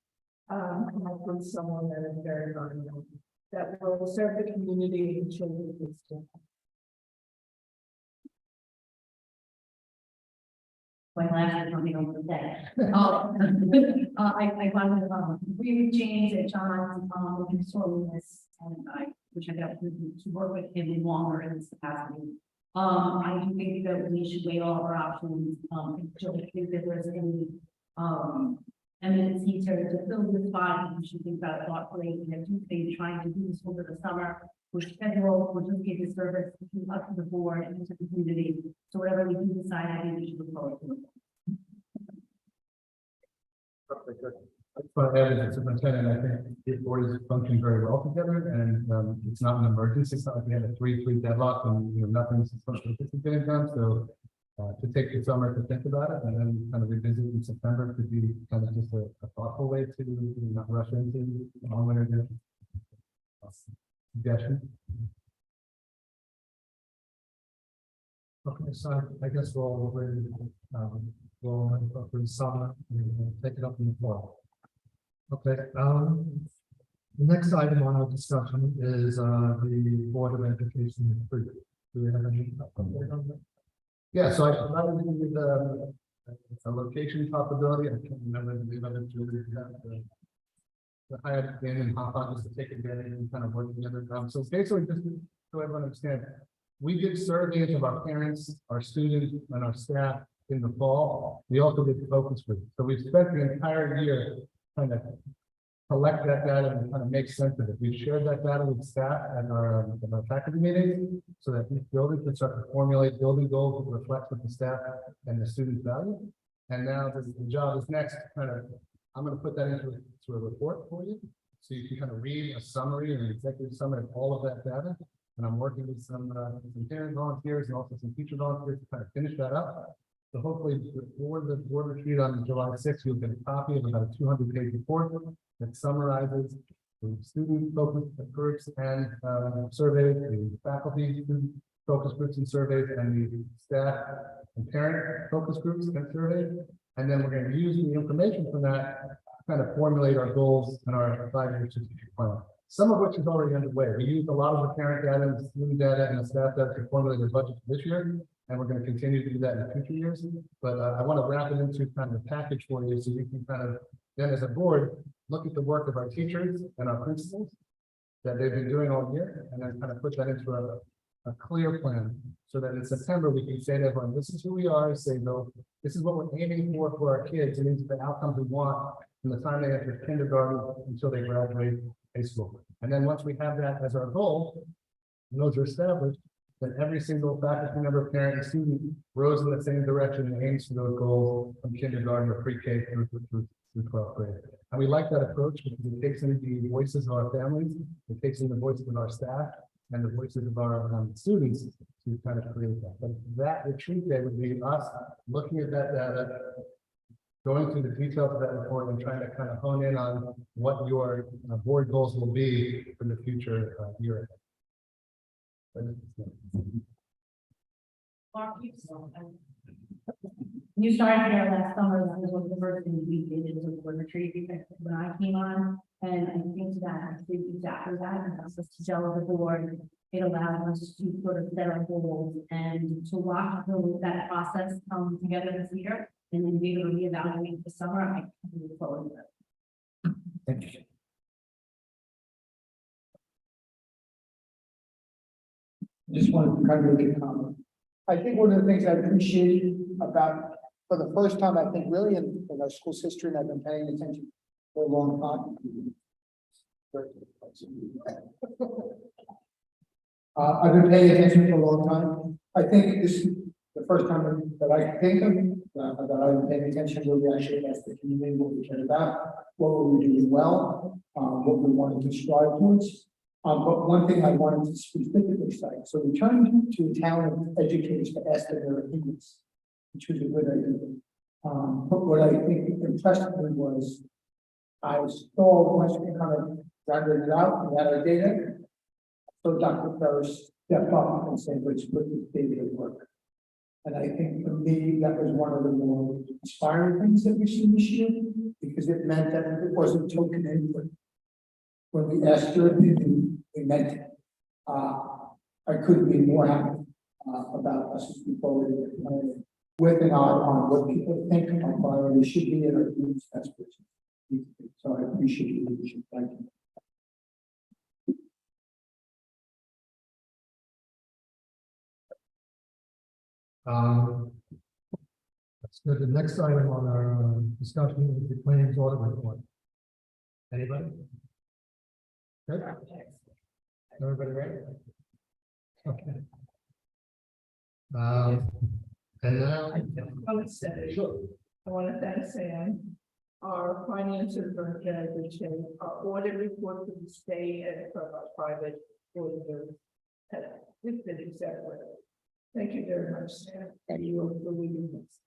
come up with someone that is very valuable, that will serve the community and children with wisdom. When last is something over the day. I wanted to agree with James and John looking sorely this, and I wish I got to work with him longer in this capacity. I do think that we should weigh all of our options. I think that there's any emergency to fill the spot. We should think about it thoughtfully. We have 2 things trying to do this over the summer. We're scheduled, we're just giving service up to the board and to the community. So whatever we do decide, I think we should look forward to it. But as a superintendent, I think the board is functioning very well together, and it's not an emergency. It's not like we had a 3-3 deadlock and nothing's supposed to be getting done. So to take the summer to think about it and then kind of revisit in September could be kind of just a thoughtful way to not rush into one way or the other. Suggestion. Okay, so I guess we'll ready for the summer and take it up in the fall. Okay, the next item on our discussion is the Board of Education retreat. Do we have any update on that? Yeah, so I provided you with a location possibility. I can't remember the other two. hired in and hop on just to take advantage and kind of work together. So basically, just so everyone understands, we did surveys of our parents, our students, and our staff in the fall. We also did focus groups. So we spent the entire year kind of collect that data and kind of make sense of it. We've shared that data with staff at our faculty meetings so that these buildings can start to formulate building goals that reflect what the staff and the students value. And now the job is next, kind of, I'm going to put that into a report for you. So you can kind of read a summary and an executive summary of all of that data. And I'm working with some parent volunteers and also some teacher volunteers to kind of finish that up. So hopefully before the board retreat on July 6th, you'll get a copy of about a 200-page report that summarizes the student focus groups and surveys, the faculty focus groups and surveys, and the staff and parent focus groups and surveys. And then we're going to use the information from that to kind of formulate our goals and our 5-year strategic plan. Some of which is already underway. We used a lot of the parent data, the student data, and the staff data to formulate the budget for this year. And we're going to continue to do that in future years. But I want to wrap it into kind of a package for you so you can kind of, then as a board, look at the work of our teachers and our principals that they've been doing all year, and then kind of put that into a clear plan so that in September we can say to everyone, this is who we are, Sayville, this is what we're aiming for our kids, and these are the outcomes we want from the time they enter kindergarten until they graduate high school. And then once we have that as our goal, and those are established, then every single faculty member, parent, and student rows in the same direction and aims for those goals from kindergarten or pre-K through 12th grade. And we like that approach because it takes in the voices of our families, it takes in the voices of our staff, and the voices of our students to kind of create that. But that retreat day would be us looking at that data, going through the details of that report and trying to kind of hone in on what your board goals will be for the future year. Mark, you started there last summer. That was one of the first things we did was a board retreat when I came on. And I think that I did exactly that. And that's just to gel with the board. It allowed us to sort of set our goals and to watch that process come together this year. And then be able to reevaluate the summer. I look forward to it. Thank you. Just wanted to kind of make a comment. I think one of the things I appreciate about, for the first time, I think really in our school's history, and I've been paying attention for a long time. I've been paying attention for a long time. I think this is the first time that I think of that I've been paying attention where we actually asked the community what we cared about, what were we doing well, what we wanted to strive towards. But one thing I wanted to specifically cite, so we turned to a town of educators to ask them their opinions, which was a good idea. But what I think impressed me was I saw once we kind of rounded it out and had our data. So Dr. Ferris stepped up and said, let's put this data to work. And I think for me, that was one of the more inspiring things that we've seen this year, because it meant that it wasn't token input. When we asked your opinion, we meant it. I couldn't be more happy about us as we forward with an eye on what people think our priorities should be and our groups aspirations. So I appreciate your leadership. Thank you. Let's go to the next item on our discussion is the claims audit report. Anybody? Good. Everybody ready? Okay. And now. I would say, I want to thank Sam. Our finances are in very good shape. Our audit report for the state and from our private auditors has been exemplary. Thank you very much, Sam, and you are for leading this.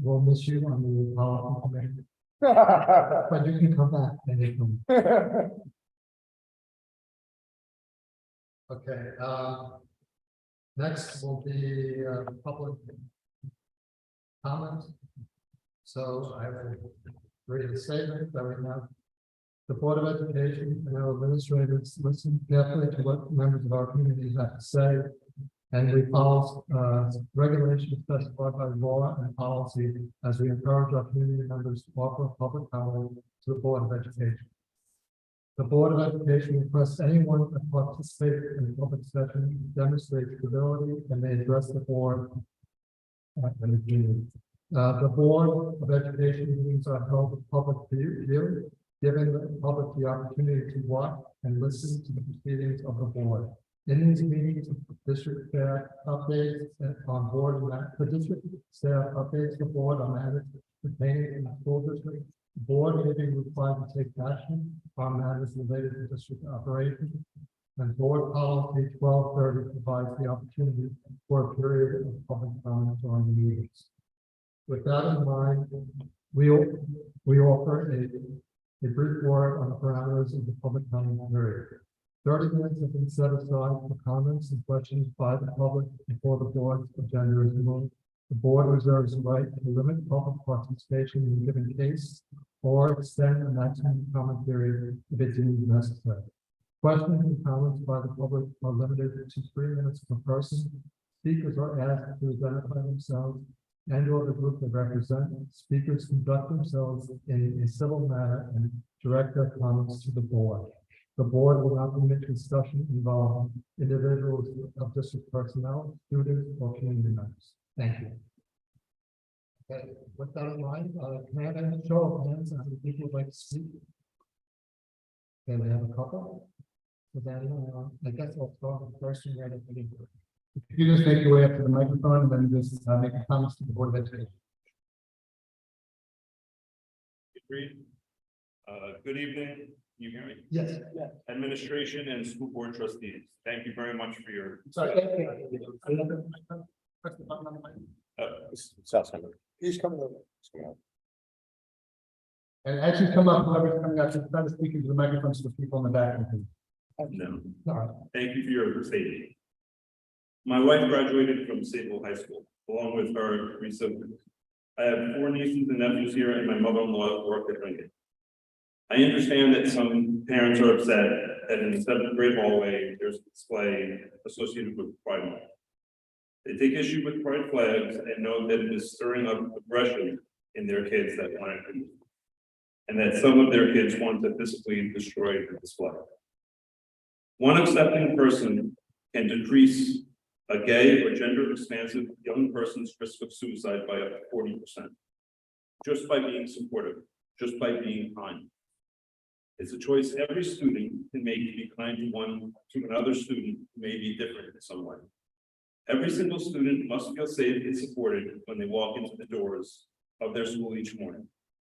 We'll miss you on the PowerPoint committee. But you can come back anytime. Okay, next will be public comments. So I will read the statement that we have. The Board of Education and our administrators listen carefully to what members of our community have to say And we follow regulations specified by law and policy as we encourage our community members to offer public comment to the Board of Education. The Board of Education requests anyone that participates in the public session to demonstrate civility and may address the board. The Board of Education meetings are held with public view, giving the public the opportunity to watch and listen to the proceedings of the board. In these meetings, district staff updates on board, the district staff updates the board on matters pertaining to the school district. The board may be required to take action on matters related to district operations. And board policy 1230 provides the opportunity for a period of public comment during the meetings. With that in mind, we offer a brief word on the parameters of the public comment period. 30 minutes have been set aside for comments and questions by the public before the board's agenda is moved. The board reserves the right to limit public participation in a given case or extend the maximum comment period if it deems necessary. Questions and comments by the public are limited to 3 minutes per person. Speakers are asked to identify themselves and or the group they represent. Speakers conduct themselves in a civil manner and direct their comments to the board. The board will not permit discussion involving individuals of district personnel, students, or community members. Thank you. Okay, with that in mind, can I have a show of hands on the people who would like to speak? Okay, we have a couple. So then, I guess I'll start with the first one right at the beginning. If you just make your way up to the microphone and then just make a comments to the Board of Education. Agreed. Good evening. You hear me? Yes. Administration and school board trustees, thank you very much for your. Sorry. He's coming over. And as you come up, whoever's coming out, just try to speak into the microphone so the people in the back can. No. All right. Thank you for your statement. My wife graduated from Sayville High School, along with her 3 siblings. I have 4 nieces and nephews here, and my mother-in-law worked at Lincoln. I understand that some parents are upset that in the 7th grade hallway, there's a display associated with Pride Month. They take issue with pride flags and know that it is stirring up aggression in their kids that want it, and that some of their kids want to physically destroy the display. One accepting person can decrease a gay or gender expansive young person's risk of suicide by up to 40%, just by being supportive, just by being kind. It's a choice every student can make to be kind to another student who may be different in some way. Every single student must feel safe and supported when they walk into the doors of their school each morning,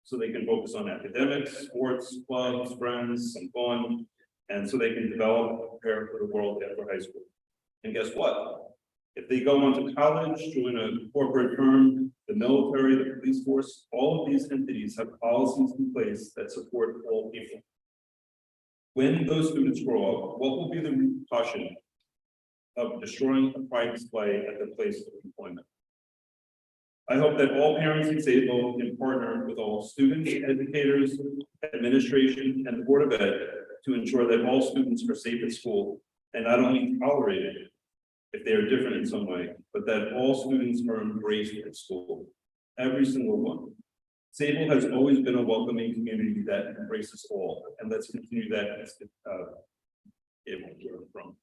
so they can focus on academics, sports, clubs, friends, some fun, and so they can develop and prepare for the world after high school. And guess what? If they go on to college, join a corporate firm, the military, the police force, all of these entities have policies in place that support all people. When those students grow up, what will be the repercussion of destroying a pride display at the place of employment? I hope that all parents in Sayville can partner with all students, educators, administration, and the Board of Ed to ensure that all students are safe at school and not only tolerated if they are different in some way, but that all students are embraced at school, every single one. Sayville has always been a welcoming community that embraces all, and let's continue that as from.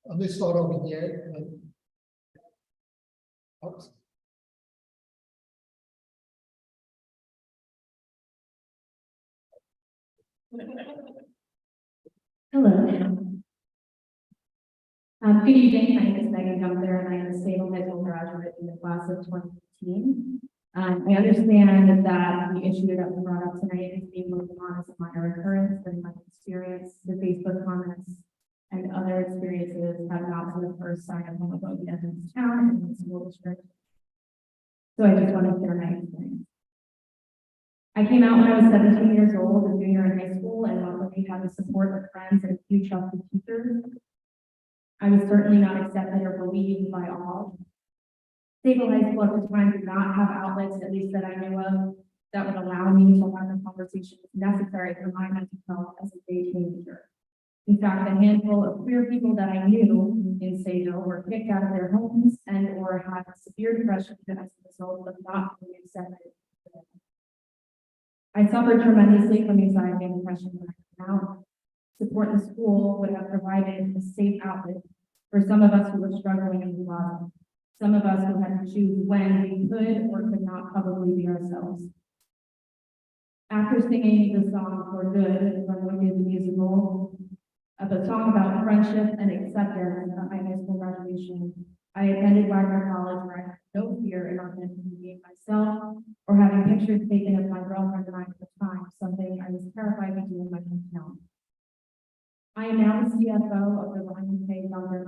Let me start over here. Oops. Hello. Good evening. My name is Megan Gunther, and I am a Sayville High School graduate in the class of 2015. I understand that the issue that we brought up tonight is being looked upon as a minor occurrence, but in my experience, the Facebook comments and other experiences have not been the first sign of homophobia in this town and in the school district. So I just want to share my experience. I came out when I was 17 years old, a junior in high school, and luckily had the support of friends and a few trusted teachers. I was certainly not accepted or believed by all. Sayville High School at the time did not have outlets, at least that I knew of, that would allow me to have the conversations necessary for my mental health as a gay teenager. In fact, a handful of queer people that I knew in Sayville were kicked out of their homes and or had severe depression as a result of not being accepted. I suffered tremendously from anxiety and depression when I came out. Support in school would have provided a safe outlet for some of us who were struggling in the bottom. Some of us who had to choose when we could or could not publicly be ourselves. After singing the song For Good from Wicked the musical, the song about friendship and acceptance at my high school graduation, I attended Wagner College where I had no fear in authentically being myself or having pictures taken of my girlfriend and I at the time, something I was terrified to do in my hometown. I am now the CFO of the Ryan K. Younger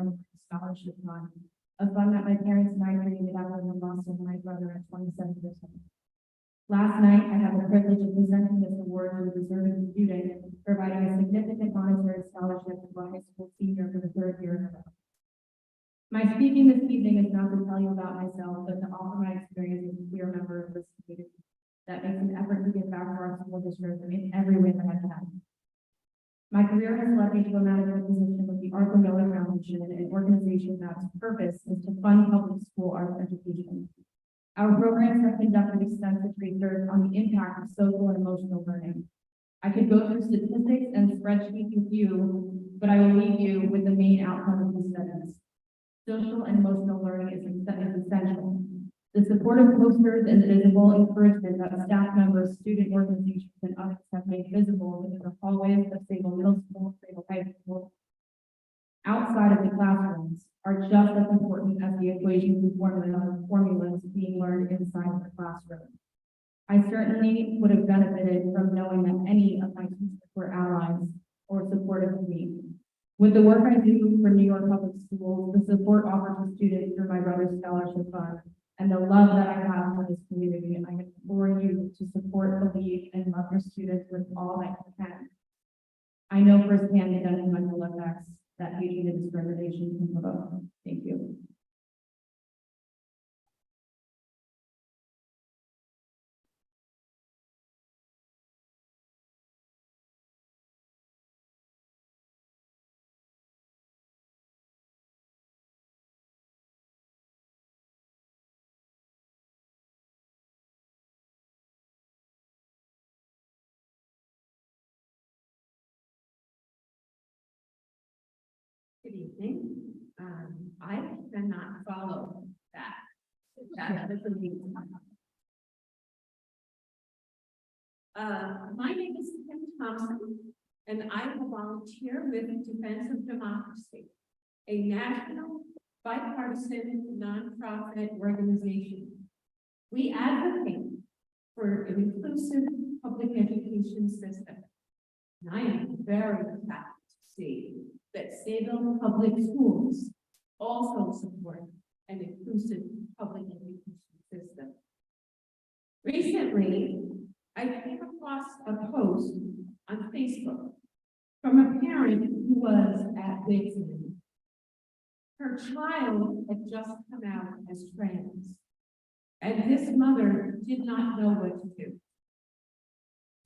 Scholarship Fund, a fund that my parents and I created after the loss of my brother at 27 years old. Last night, I had the privilege of presenting this award to a deserving student, providing a significant monetary scholarship to a high school senior for the third year in a row. My speaking this evening is not to tell you about myself, but to offer my experience as a queer member of this community that makes an effort to give back to our school district in every way that I can. My career has led me to a management position with the Arthur Miller Foundation, an organization that's purpose is to fund public school arts education. Our programs have conducted extensive research on the impact of social and emotional learning. I could go through statistics and spreadsheets with you, but I will leave you with the main outcome of the studies. Social and emotional learning is essential. The supportive posters and the visible encouragement that staff members, student organizations, and others have made visible within the hallways of Sayville Middle School, Sayville High School, outside of the classrooms, are just as important as the equations and formulas being learned inside the classroom. I certainly would have benefited from knowing that any of my teachers were allies or supportive of me. With the work I do for New York Public Schools, the support offered to students through my brother's scholarship fund, and the love that I have for this community, I implore you to support, believe, and love your students with all that you can. I know firsthand the detrimental effects that hatred and discrimination can provoke. Thank you. Good evening. I cannot follow that. That is amazing. My name is Kim Thompson, and I will volunteer with Defense of Democracy, a national bipartisan nonprofit organization. We advocate for an inclusive public education system. And I am very happy to see that Sayville Public Schools also support an inclusive public education system. Recently, I came across a post on Facebook from a parent who was at Wixon. Her child had just come out as trans, and this mother did not know what to do.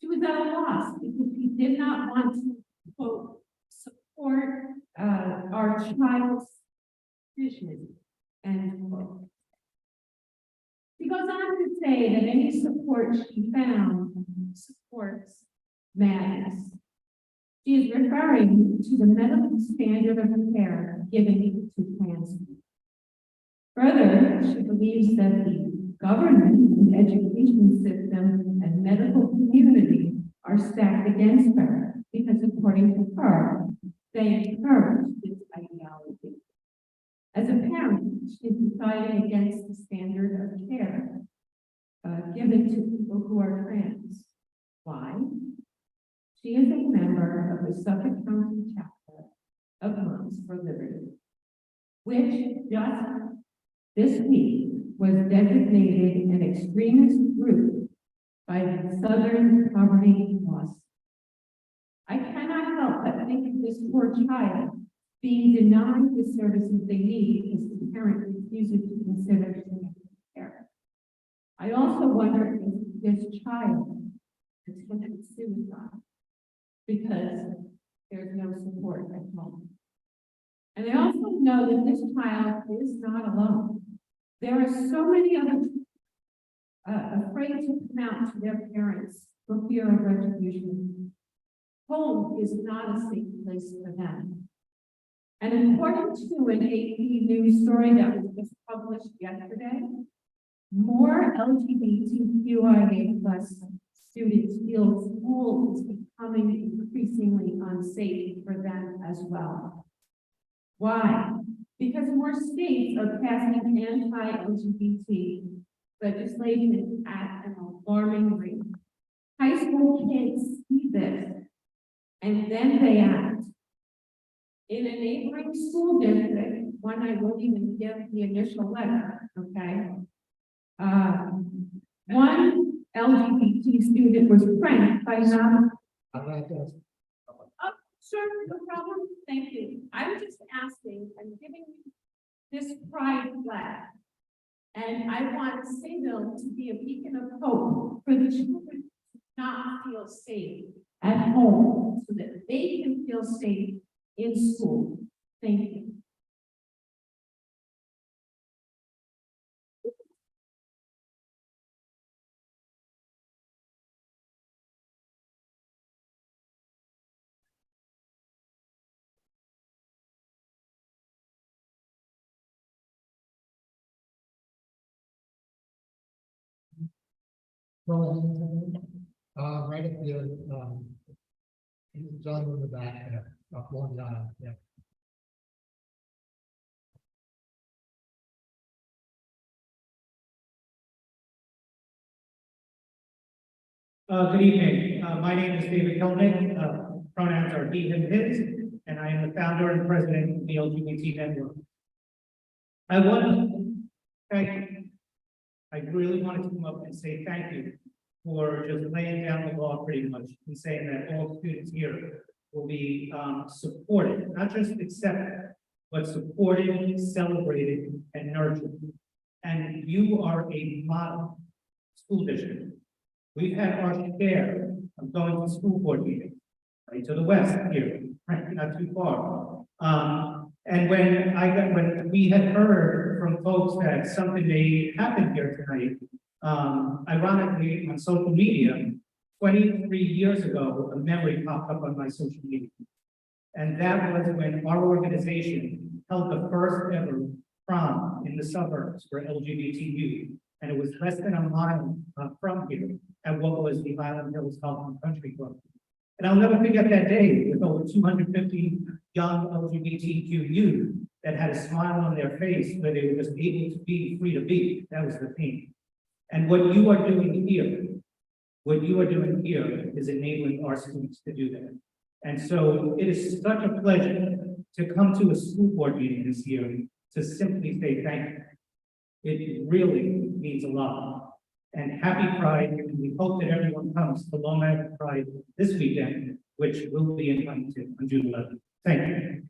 She was at a loss because she did not want to, quote, support our child's vision, end quote. She goes on to say that any support she found supports madness. She is referring to the medical standard of care given to trans people. Further, she believes that the government and education system and medical community are stacked against her because, according to her, they encourage this ideology. As a parent, she is deciding against the standard of care given to people who are trans. Why? She is a member of the Suffolk County chapter of Moms for Liberty, which just this week was designated an extremist group by the Southern Poverty Law. I cannot help but think of this poor child being denied the services they need because the parent refuses to consider care. I also wonder if this child is committing suicide because there's no support at home. And I also know that this child is not alone. There are so many others afraid to come out to their parents for fear of retribution. Home is not a safe place for them. And according to an AP news story that was just published yesterday, more LGBTQIA+ students feel school is becoming increasingly unsafe for them as well. Why? Because more states are passing anti-LGBT legislation at an alarming rate. High school kids see this, and then they act. In a neighboring school district, one I won't even give the initial letter, okay? One LGBT student was pranked by not. Oh, sure, no problem. Thank you. I'm just asking, I'm giving you this pride flag. And I want Sayville to be a beacon of hope for the children to not feel safe at home so that they can feel safe in school. Thank you. Right at the, John in the back there, up one aisle, yeah. Good evening. My name is David Hillman. Pronouns are he, him, his, and I am the founder and president of the LGBT network. I want to thank you. I really wanted to come up and say thank you for just laying down the law pretty much and saying that all students here will be supported, not just accepted, but supported, celebrated, and nurtured. And you are a model school district. We've had our share of going to school board meetings, right to the west here, right, not too far. And when we had heard from folks that something may happen here tonight, ironically on social media, 23 years ago, a memory popped up on my social media. And that was when our organization held the first ever prom in the suburbs for LGBT youth. And it was less than a mile from here at what was the Highland Hills Health and Country Club. And I'll never forget that day with over 250 young LGBTQ youth that had a smile on their face where they were just able to be free to be. That was the theme. And what you are doing here is enabling our students to do that. And so it is such a pleasure to come to a school board meeting this year to simply say thank you. It really means a lot. And happy Pride, and we hope that everyone comes to Long Island Pride this weekend, which will be in Huntington on June 11th. Thank you.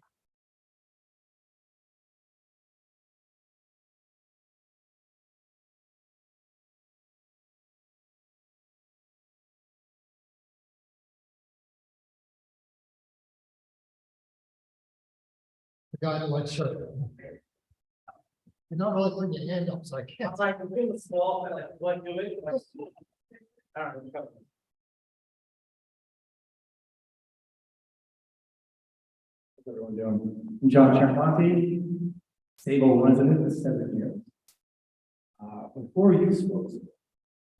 The guy in the white shirt. You're not really putting your hand up, so I can't. like, I'm really small, but like, what do it? All right, go. What's everyone doing? I'm John Ciampati, Sayville resident for 7 years. Before you spoke,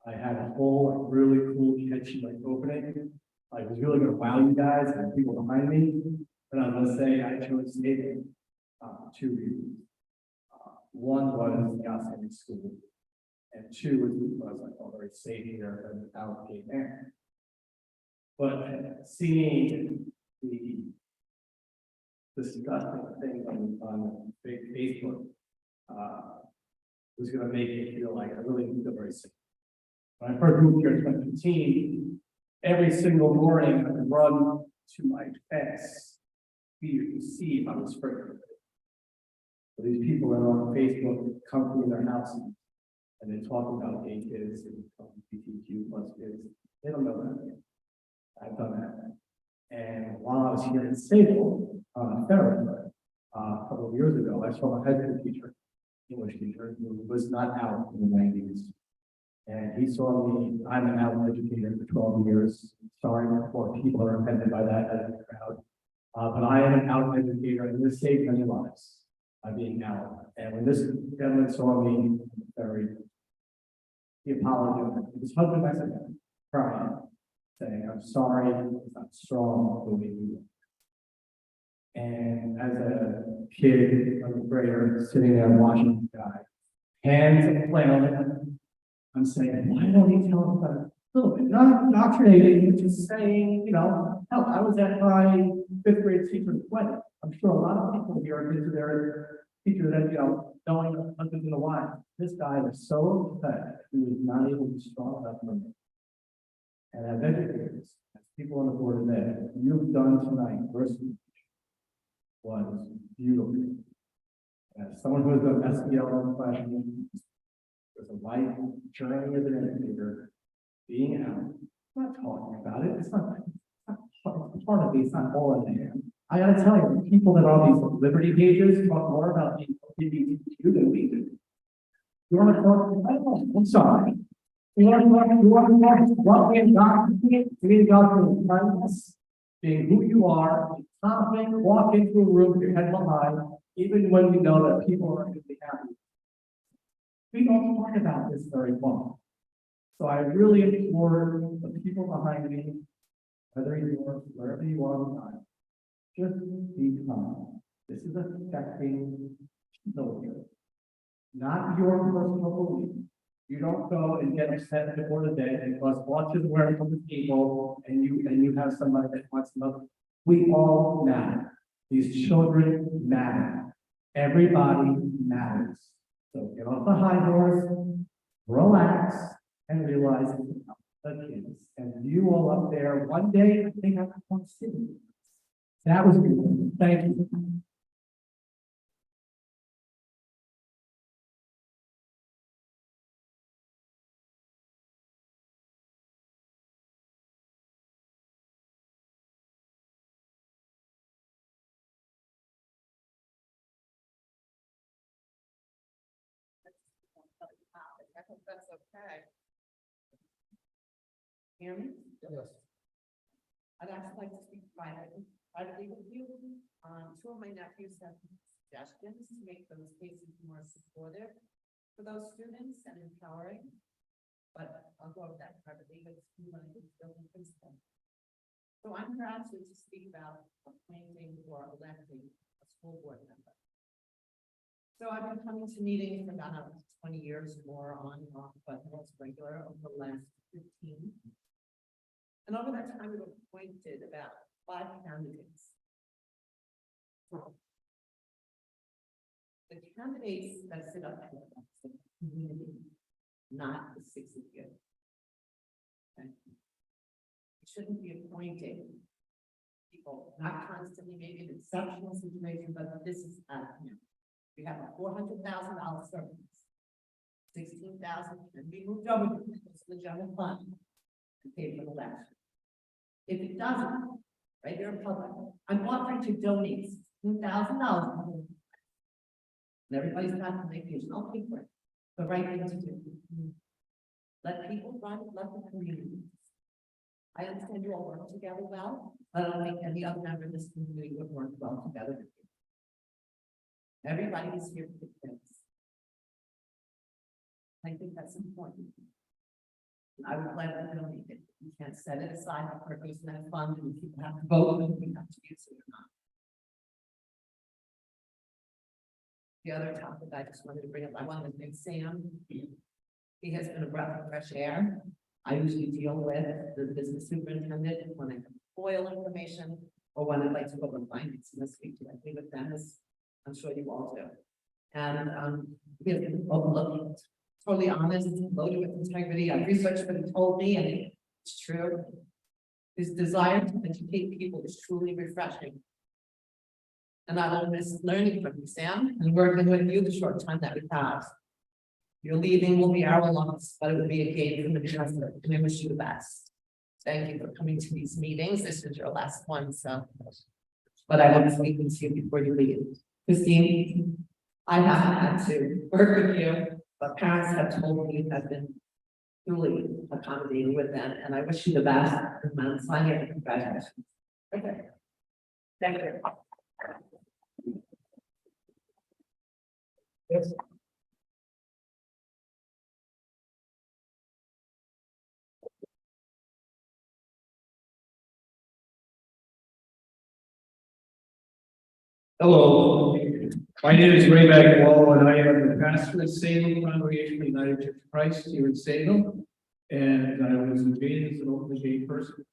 I had a whole really cool catchy opening. I was really going to wow you guys and people behind me. But I'm going to say I chose Sayville 2 reasons. One was the outstanding school, and two was because I felt very safe here and without gay parents. But seeing the disgusting thing on Facebook was going to make me feel like I really didn't feel very safe. When I first moved here in 2015, every single morning I would run to my fence fear to see if I was pregnant. So these people that are on Facebook come through their houses and they talk about gay kids and LGBTQ plus kids. They don't know that. I've done that. And while I was here in Sayville, on a ferry, a couple of years ago, I saw a high school teacher, English teacher, who was not out in the 90s. And he saw me, I'm an out educator for 12 years. Sorry for people are offended by that as a crowd. But I am an out educator and this saved many lives by being out. And when this gentleman saw me on the ferry, he apologized. His husband, I said, crying, saying, I'm sorry, it's not strong the way you look. And as a kid, a grader, sitting there watching the guy, hands flailing, I'm saying, why don't he tell us that? A little bit, not indoctrinating, but just saying, you know, hell, I was at my 5th grade teacher's wedding. I'm sure a lot of people here have been to their teacher that, you know, knowing husband in the wife. This guy was so upset, he was not able to be strong enough for me. And as educators, as people on the board today, what you've done tonight, personally, was beautiful. As someone who has done SEL classroom, there's a life journey as an educator, being out, I'm not talking about it. It's not part of me, it's not all in there. I gotta tell you, the people that are on these liberty pages talk more about LGBTQ than we do. You want to talk? I don't know. I'm sorry. You want to talk what we have got to go through kindness, being who you are, confident, walk into a room with your head held high, even when you know that people aren't going to be happy. We don't talk about this very long. So I really implore the people behind me, whether you're wherever you are on time, just be calm. This is affecting children, not your personal belief. You don't go and get upset at the board of day because watches wearing from the table and you have somebody that wants another. We all matter. These children matter. Everybody matters. So get off the high horse, relax, and realize it's about the kids. And you all up there, one day, I think I want to see you. That was beautiful. Thank you. I hope that's okay. Hear me? Yes. I'd actually like to speak privately with you. Two of my nephews have suggestions to make those cases more supportive for those students and empowering. But I'll go over that privately with the building principal. So I'm here actually to speak about appointing or electing a school board member. So I've been coming to meetings for about 20 years more on and off, but most regular over the last 15. And over that time, we've appointed about 5 candidates. The candidates that sit up here, that's the community, not the 6 of you. Okay. You shouldn't be appointing people, not constantly, maybe an exceptional situation, but this is we have a $400,000 surplus, 16,000, and we moved over to the general fund and paid for the election. If it doesn't, right here in public, I'm offering to donate $2,000. And everybody's got to make it. I'll pay for it. The right thing to do. Let people run, let the community. I understand you all work together well, but I don't think any other member of this community would work well together. Everybody is here for kids. I think that's important. I would let them donate it. You can't set it aside for a person that fund and people have to vote and we have to use it or not. The other topic I just wanted to bring up, I wanted to thank Sam. He has been a breath of fresh air. I usually deal with the business superintendent when I have FOIL information or when I'd like to go over finance and speak directly with Dennis. I'm sure you all do. And he has been overlooked, totally honest, loaded with integrity. I've researched what he told me, and it's true. His desire to educate people is truly refreshing. And I will miss learning from you, Sam, and working with you the short time that we have. Your leaving will be our loss, but it will be a gain from the professor, and I wish you the best. Thank you for coming to these meetings. This is your last one, so. But I hope we can see you before you leave. Christine, I haven't had to work with you, but parents have told me you have been truly accommodating with them, and I wish you the best. And I'm signing it. Congratulations. Okay. Thank you. Yes. Hello, my name is Ray Bagwell, and I am the pastor at Sayville Congregation United Church of Christ here in Sayville. And I was ordained as an OJH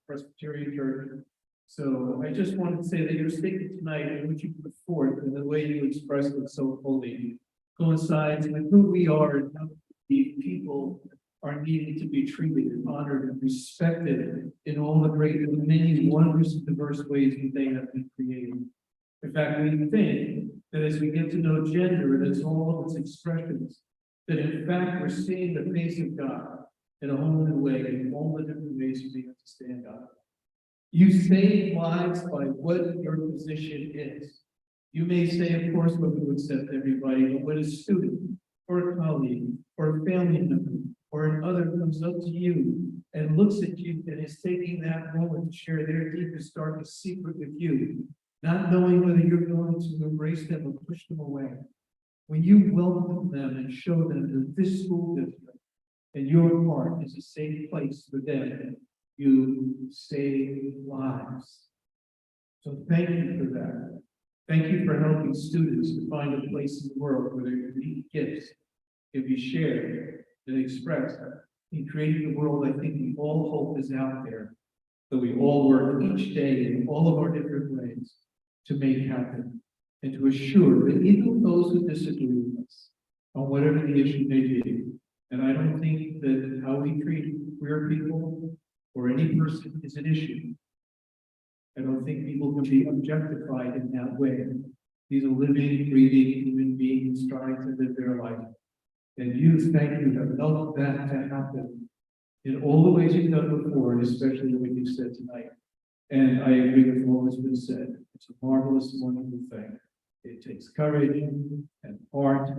Presbyterian Church. So I just wanted to say that your statement tonight and what you put forth and the way you expressed it so fully coincides with who we are and how the people are needed to be treated, honored, and respected in all the great and many wondrous and diverse ways that they have been created. In fact, we think that as we get to know gender and its all of its expressions, that in fact we're seeing the face of God in a whole new way, in all the different ways we understand God. You save lives by what your position is. You may say, of course, we're going to accept everybody, but when a student or a colleague or a family member or another comes up to you and looks at you and is taking that moment to share their deepest, darkest secret with you, not knowing whether you're going to embrace them or push them away. When you welcome them and show them that this school district and your part is a safe place for them, you save lives. So thank you for that. Thank you for helping students to find a place in the world where their unique gifts can be shared and expressed. In creating the world, I think we all hope is out there, that we all work each day in all of our different ways to make happen and to assure that even those who disagree with us on whatever the issue may be, and I don't think that how we treat queer people or any person is an issue. I don't think people can be objectified in that way. These are living, breathing human beings trying to live their life. And you, thank you, have helped that to happen in all the ways you've done before, and especially what you've said tonight. And I agree with what has been said. It's a marvelous, wonderful thing. It takes courage and heart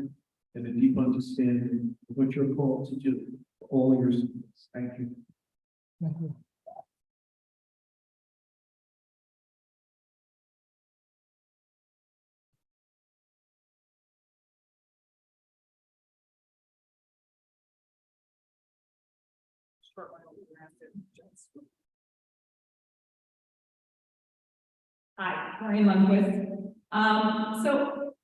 and a deep understanding of what you're called to do for all your students. Thank you. Thank you. Hi, Maureen Lundquist. So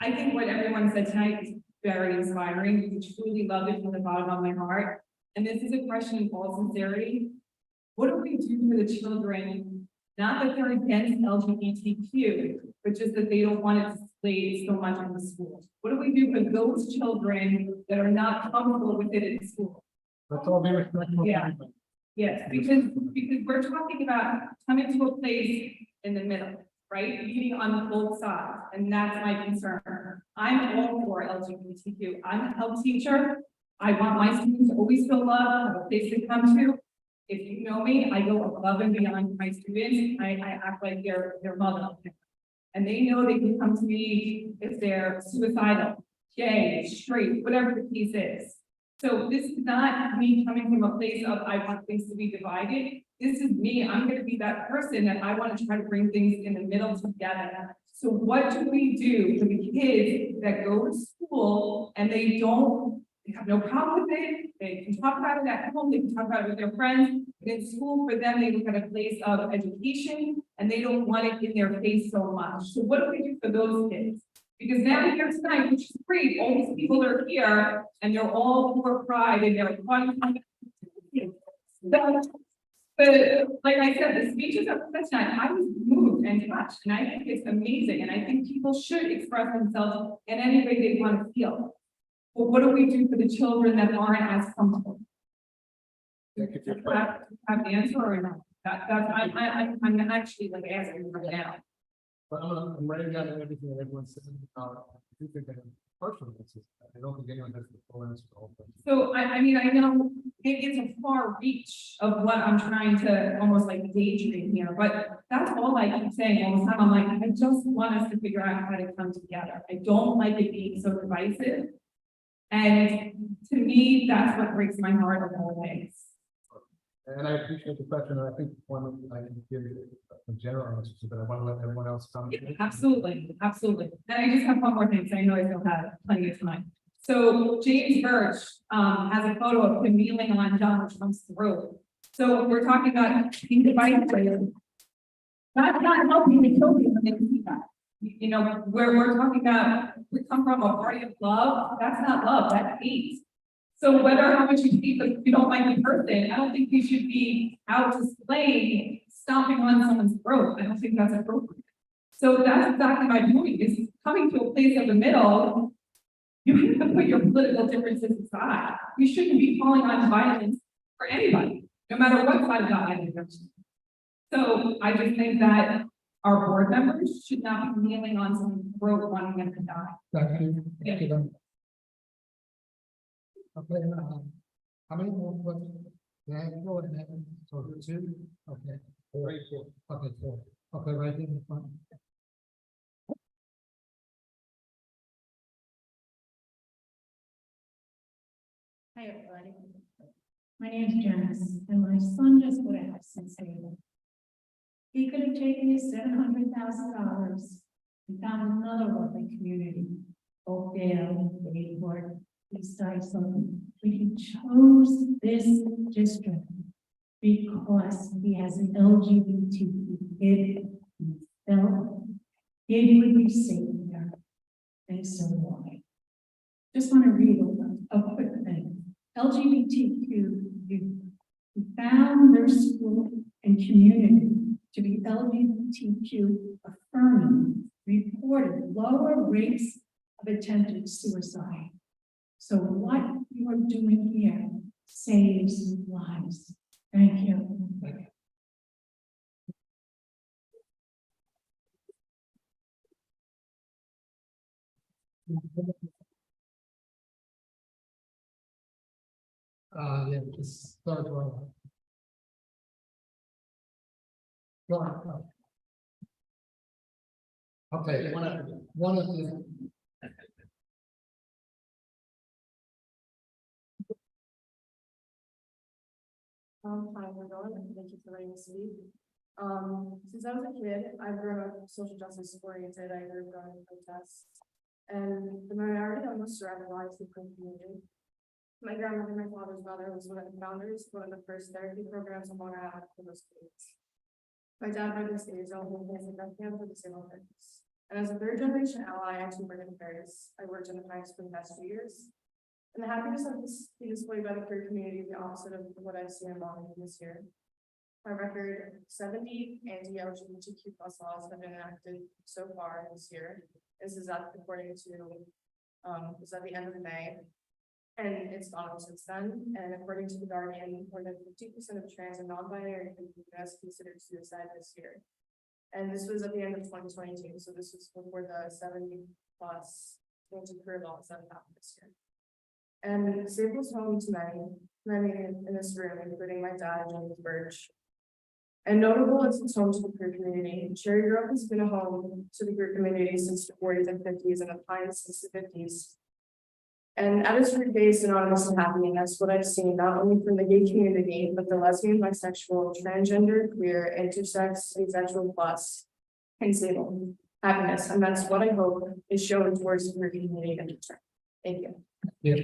I think what everyone said tonight is very inspiring. You truly love it from the bottom of my heart. And this is a question in all sincerity. What do we do for the children? Not that they're against LGBTQ, but just that they don't want it displayed so much in the schools. What do we do for those children that are not comfortable with it in school? Let's all be respectful. Yeah. Yes, because we're talking about coming to a place in the middle, right? Meeting on both sides, and that's my concern. I'm all for LGBTQ. I'm a health teacher. I want my students to always feel loved, have a place to come to. If you know me, I go above and beyond for my students. I act like their mother. And they know they can come to me if they're suicidal, gay, straight, whatever the case is. So this is not me coming from a place of I want things to be divided. This is me. I'm going to be that person that I want to try to bring things in the middle together. So what do we do for the kids that go to school and they have no problem with it? They can talk about it at home. They can talk about it with their friends. But in school, for them, they look at a place of education and they don't want it in their face so much. So what do we do for those kids? Because now here tonight, which is great, all these people are here and they're all for pride and they're fun. But like I said, the speeches of tonight, I was moved and touched, and I think it's amazing. And I think people should express themselves in any way they want to feel. But what do we do for the children that aren't as comfortable? Thank you. Have the answer or not? I'm actually like asking right now. But I'm writing down everything that everyone's saying. I do think I have partial answers. I don't think anyone has the full answer to all of them. So I mean, I know it's a far reach of what I'm trying to almost like daydream here, but that's all I keep saying all the time. I'm like, I just want us to figure out how to come together. I don't like it being so divisive. And to me, that's what breaks my heart of all things. And I appreciate the question, and I think one of I can give you a general answer to, but I want to let everyone else come. Yeah, absolutely, absolutely. And I just have one more thing, because I know I still have plenty of time. So James Birch has a photo of him kneeling on Donald Trump's throat. So we're talking about being divisive. That's not helping the children when they see that. You know, we're talking about, we come from a party of love. That's not love, that's hate. So whether how much you hate, but if you don't like the person, I don't think we should be out displaying, stomping on someone's throat. I don't think that's appropriate. So that's exactly my point, is coming to a place of the middle. You have to put your political differences aside. You shouldn't be calling on violence for anybody, no matter what side of the aisle you're on. So I just think that our board members should not be kneeling on someone's throat wanting them to die. Thank you. Thank you then. Okay, how many more questions? Yeah, go ahead. So two, okay. Four. Okay, four. Okay, right in the front. Hi, everybody. My name is Janice, and my son just bought a house in Sayville. He could have taken his $700,000 and found another lovely community, Oakdale, Bayport, Eastside, something. But he chose this district because he has an LGBT kid. He felt it would be safe there, and so why. Just want to read a quick thing. LGBTQ youth who found their school and community to be LGBTQ affirming reported lower rates of attempted suicide. So what you are doing here saves lives. Thank you. Thank you. Yeah, just start one. Go on. Okay, one of the. Hi, everyone. Thank you for letting me speak. Since I was a kid, I've grown up social justice oriented. I grew up going to protests, and the minority almost radicalized the community. My grandmother, my father's mother, was one of the founders, one of the first therapy programs on Long Island for those kids. My dad by this age owned a place in Bethlehem for the same purpose. And as a third generation ally, I too worked in Paris. I worked in the Paris for the past 2 years. And the happiness of this be displayed by the queer community is the opposite of what I see in Washington this year. My record, 70 anti-LGBTQ plus laws have been enacted so far this year. This is according to, was at the end of May. And it's gone up since then. And according to the Guardian, more than 50% of trans and non-binary people in the US considered suicide this year. And this was at the end of 2022. So this was before the 70 plus anti-queer laws that happened this year. And Sayville's home to many in this room, including my dad, James Birch. And notable is its home to the queer community. Cherry Grove has been a home to the queer community since the 40s and 50s and at times since the 50s. And at its root base, anonymous and happy, and that's what I've seen not only from the gay community, but the lesbian, bisexual, transgender, queer, intersex, asexual plus, and Sayville. Happiness, and that's what I hope is shown towards the queer community in return. Thank you. Yeah.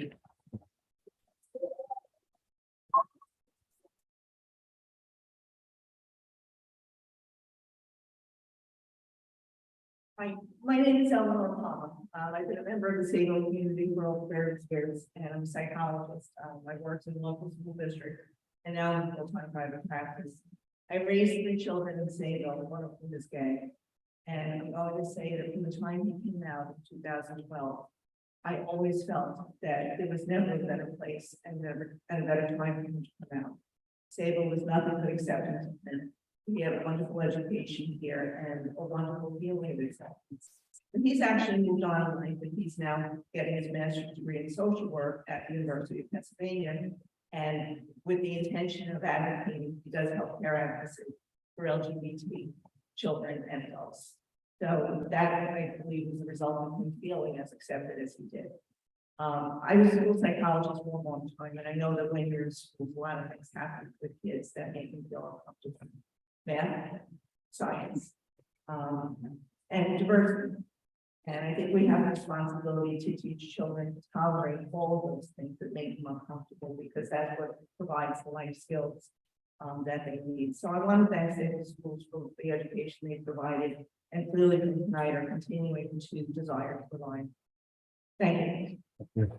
Hi, my name is Eleanor Palmer. I've been a member of the Sayville community for over 30 years, and I'm a psychologist. I worked in the local school district, and now I'm in full-time private practice. I raised 3 children in Sayville, one of them is gay. And I'm going to say that from the time he came out in 2012, I always felt that there was never a better place and never a better time for him to come out. Sayville was nothing but acceptance, and We have wonderful education here and a wonderful feeling of acceptance. And he's actually moved on in life, and he's now getting his master's degree in social work at the University of Pennsylvania. And with the intention of advocating, he does healthcare advocacy for LGBT children and adults. So that, I believe, was the result of him feeling as accepted as he did. I was a school psychologist for a long time, and I know that when you're in school, a lot of things happen with kids that make them feel uncomfortable. Math, science, and diversity. And I think we have a responsibility to teach children to tolerate all of those things that make them uncomfortable, because that's what provides the life skills that they need. So I want to thank Sayville Schools for the education they provided, and clearly tonight are continuing to desire to provide. Thank you.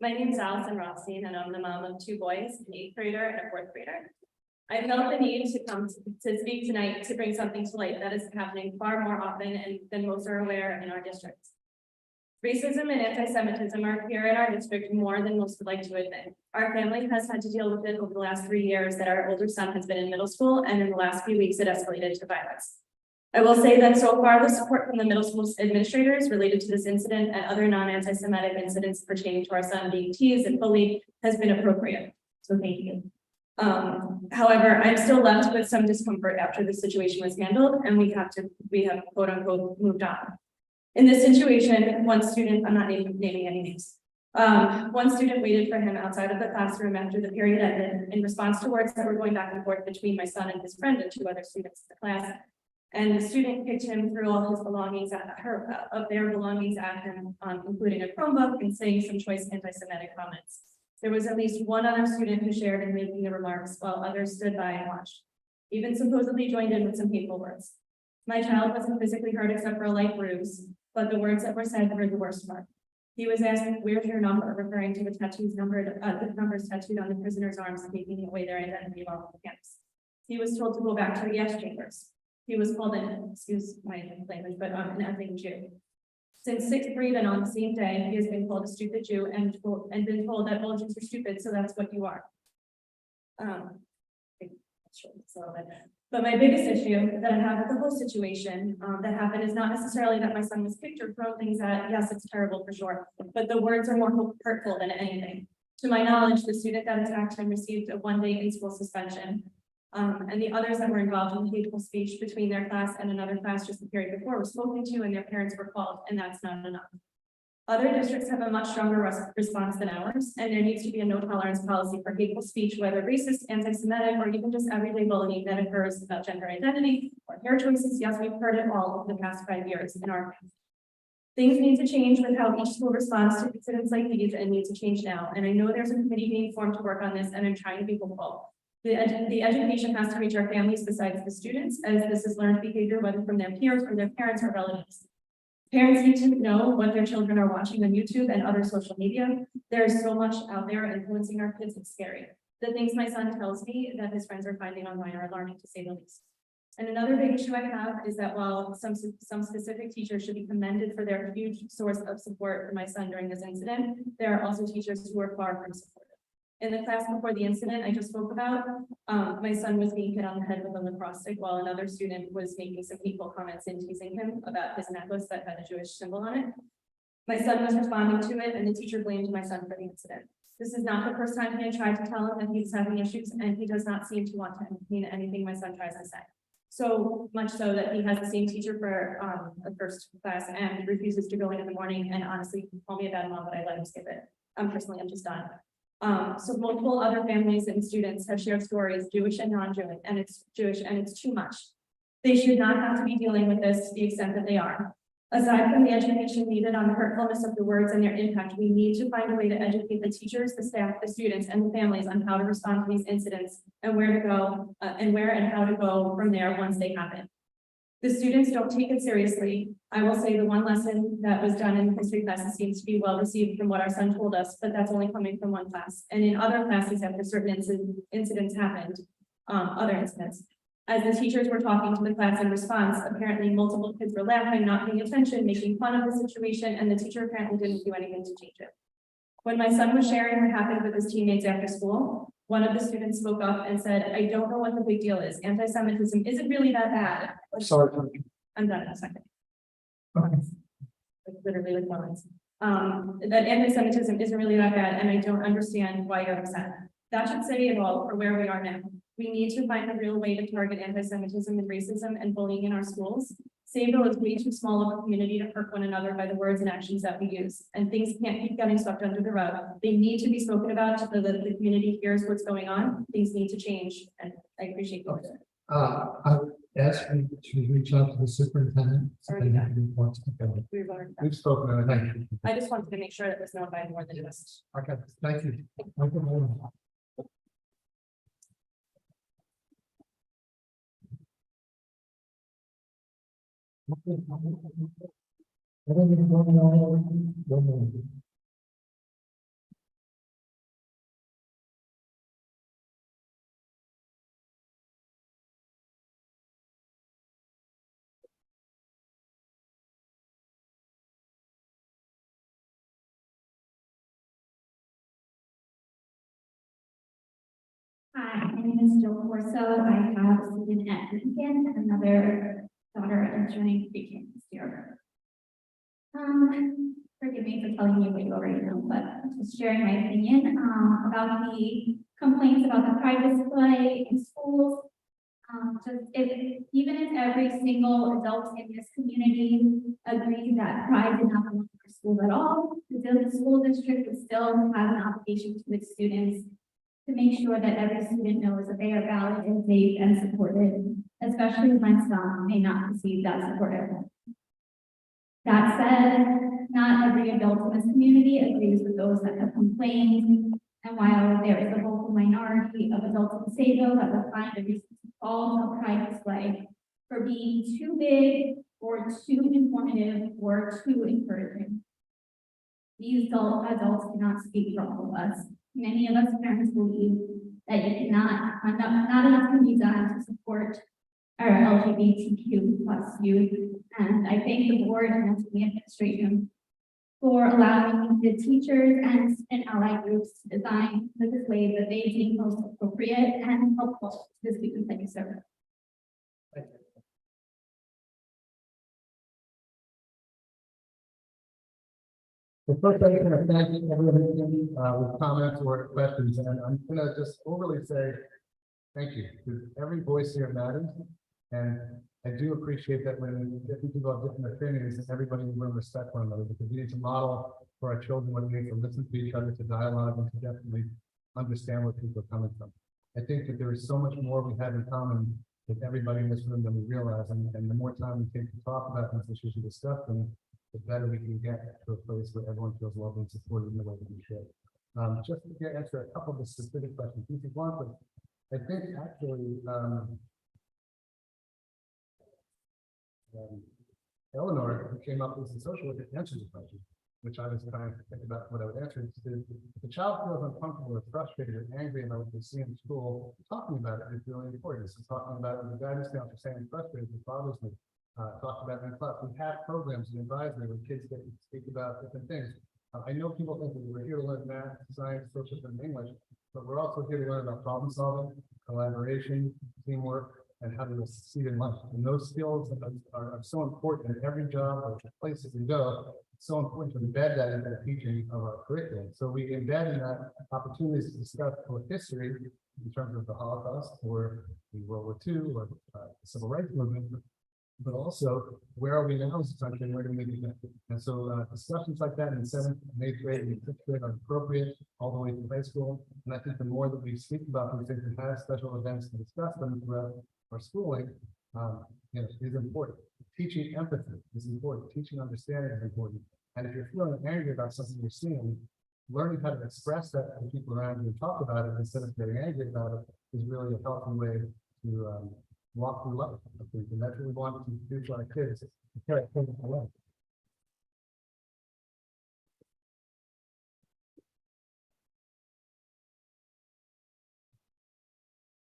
My name is Allison Rothstein, and I'm the mom of 2 boys, an 8th grader and a 4th grader. I felt the need to come to speak tonight to bring something to light that is happening far more often than most are aware in our district. Racism and anti-Semitism are here in our district more than most would like to admit. Our family has had to deal with it over the last 3 years that our older son has been in middle school, and in the last few weeks it escalated to violence. I will say that so far the support from the middle school administrators related to this incident and other non-anti-Semitic incidents pertaining to our son being teased and bullied has been appropriate. So thank you. However, I'm still left with some discomfort after the situation was handled, and we have quote unquote moved on. In this situation, one student, I'm not naming any names. One student waited for him outside of the classroom after the period ended in response to words that were going back and forth between my son and his friend and 2 other students in the class. And the student picked him through all his belongings of their belongings at him, including a Chromebook, and saying some choice anti-Semitic comments. There was at least one other student who shared in making the remarks, while others stood by and watched, even supposedly joined in with some hateful words. My child wasn't physically hurt except for a light bruise, but the words that were said were the worst part. He was asked, "Where's your number?" referring to the numbers tattooed on the prisoner's arms, taking away their identity while on the campus. He was told to go back to the gas chambers. He was called an, excuse my language, but an effing Jew. Since 6th grade and on the same day, he has been called a stupid Jew and been told that all Jews are stupid, so that's what you are. But my biggest issue that I have with the whole situation that happened is not necessarily that my son was kicked or thrown things at. Yes, it's terrible for sure, but the words are more hurtful than anything. To my knowledge, the student that attacked him received a 1-day in-school suspension. And the others that were involved in hateful speech between their class and another class just the period before were spoken to, and their parents were called, and that's not enough. Other districts have a much stronger response than ours, and there needs to be a no tolerance policy for hateful speech, whether racist, anti-Semitic, or even just everyday bullying that occurs about gender identity or hair choices. Yes, we've heard it all over the past 5 years in our country. Things need to change with how each school responds to incidents like these, and need to change now. And I know there's a committee being formed to work on this, and I'm trying to be hopeful. The education has to reach our families besides the students, as this is learned behavior, whether from their peers or their parents or relatives. Parents need to know what their children are watching on YouTube and other social media. There is so much out there influencing our kids, it's scary. The things my son tells me that his friends are finding online are alarming, to say the least. And another big issue I have is that while some specific teachers should be commended for their huge source of support for my son during this incident, there are also teachers who are far from supportive. In the class before the incident I just spoke about, my son was being hit on the head with a lacrosse stick while another student was making some hateful comments and teasing him about his necklace that had a Jewish symbol on it. My son was responding to it, and the teacher blamed my son for the incident. This is not the first time he had tried to tell him that he's having issues, and he does not seem to want to entertain anything my son tries to say. So much so that he has the same teacher for a first class and refuses to go in the morning, and honestly call me a bad mom, but I let him skip it. Personally, I'm just done. So multiple other families and students have shared stories, Jewish and non-Jewish, and it's too much. They should not have to be dealing with this to the extent that they are. Aside from the education needed on the hurtfulness of the words and their impact, we need to find a way to educate the teachers, the staff, the students, and the families on how to respond to these incidents and where to go and where and how to go from there once they happen. The students don't take it seriously. I will say the one lesson that was done in the history classes seems to be well received from what our son told us, but that's only coming from one class. And in other classes, after certain incidents happened, other incidents. As the teachers were talking to the class in response, apparently multiple kids were laughing, not paying attention, making fun of the situation, and the teacher apparently didn't do anything to change it. When my son was sharing what happened with his teammates after school, one of the students spoke up and said, "I don't know what the big deal is. Anti-Semitism isn't really that bad." Sorry. I'm done in a second. Okay. Like literally like lines. That anti-Semitism isn't really that bad, and I don't understand why you're upset. That should say it all for where we are now. We need to find a real way to target anti-Semitism and racism and bullying in our schools. Sayville is way too small of a community to hurt one another by the words and actions that we use, and things can't keep getting swept under the rug. They need to be spoken about so that the community hears what's going on. Things need to change, and I appreciate you. I would ask you to reach out to the superintendent. Already done. Okay. We've already done. We've spoken, and thank you. I just wanted to make sure that was known by more than just. Okay, thank you. Thank you. Hi, my name is Jill Corso. I have a student at Lincoln, another daughter entering pre-K this year. Forgive me for telling you what you already know, but just sharing my opinion about the complaints about the pride display in schools. Even if every single adult in this community agrees that pride did not belong to schools at all, the school district would still have an obligation to its students to make sure that every student knows that they are valid and safe and supported, especially when some may not receive that support at home. That said, not every adult in this community agrees with those that have complained, and while there is a vocal minority of adults in Sayville that will find a reason to call a pride display for being too big or too informative or too encouraging. These adults cannot speak for all of us. Many of us parents believe that you cannot, not enough can be done to support our LGBTQ plus youth. And I thank the board and the administration for allowing the teachers and allied groups to design the displays that they deem most appropriate and helpful to the students that you serve. The first thing I'm going to thank everyone with comments or questions, and I'm going to just overly say thank you, because every voice here matters, and I do appreciate that when different people have different opinions, everybody will respect one another, because we need to model for our children what we need to listen to each other, to dialogue, and to definitely understand where people are coming from. I think that there is so much more we have in common with everybody in this room than we realize, and the more time we take to talk about these issues and discuss them, the better we can get to a place where everyone feels loved and supported in the way that we should. Just to answer a couple of the specific questions, if you want, but I think actually, Eleanor, who came up with the social worker, answered the question, which I was trying to think about what I would answer. If the child feels uncomfortable or frustrated or angry about what they see in school, talking about it is really important. So talking about it, the guidance counselor saying frustrated, it bothers me. Talk about it in class. We have programs and advisory where kids get to speak about different things. I know people think that we're here to learn math, science, social, and English, but we're also here to learn about problem solving, collaboration, teamwork, and how to succeed in life. And those skills are so important in every job or places we go. It's so important to embed that into the teaching of our curriculum. So we embed in that opportunities to discuss both history in terms of the Holocaust or the World War II or the Civil Rights Movement, but also where are we now as a country and where do we need to go? And so discussions like that in 7th and 8th grade and 5th grade are appropriate all the way to high school. And I think the more that we speak about these things and have special events to discuss them throughout our schooling, is important. Teaching empathy is important. Teaching understanding is important. And if you're feeling angry about something you're seeing, learning how to express that to people around you and talk about it instead of getting angry about it is really a healthy way to walk through life. And that's what we want to do for our kids, to carry things away.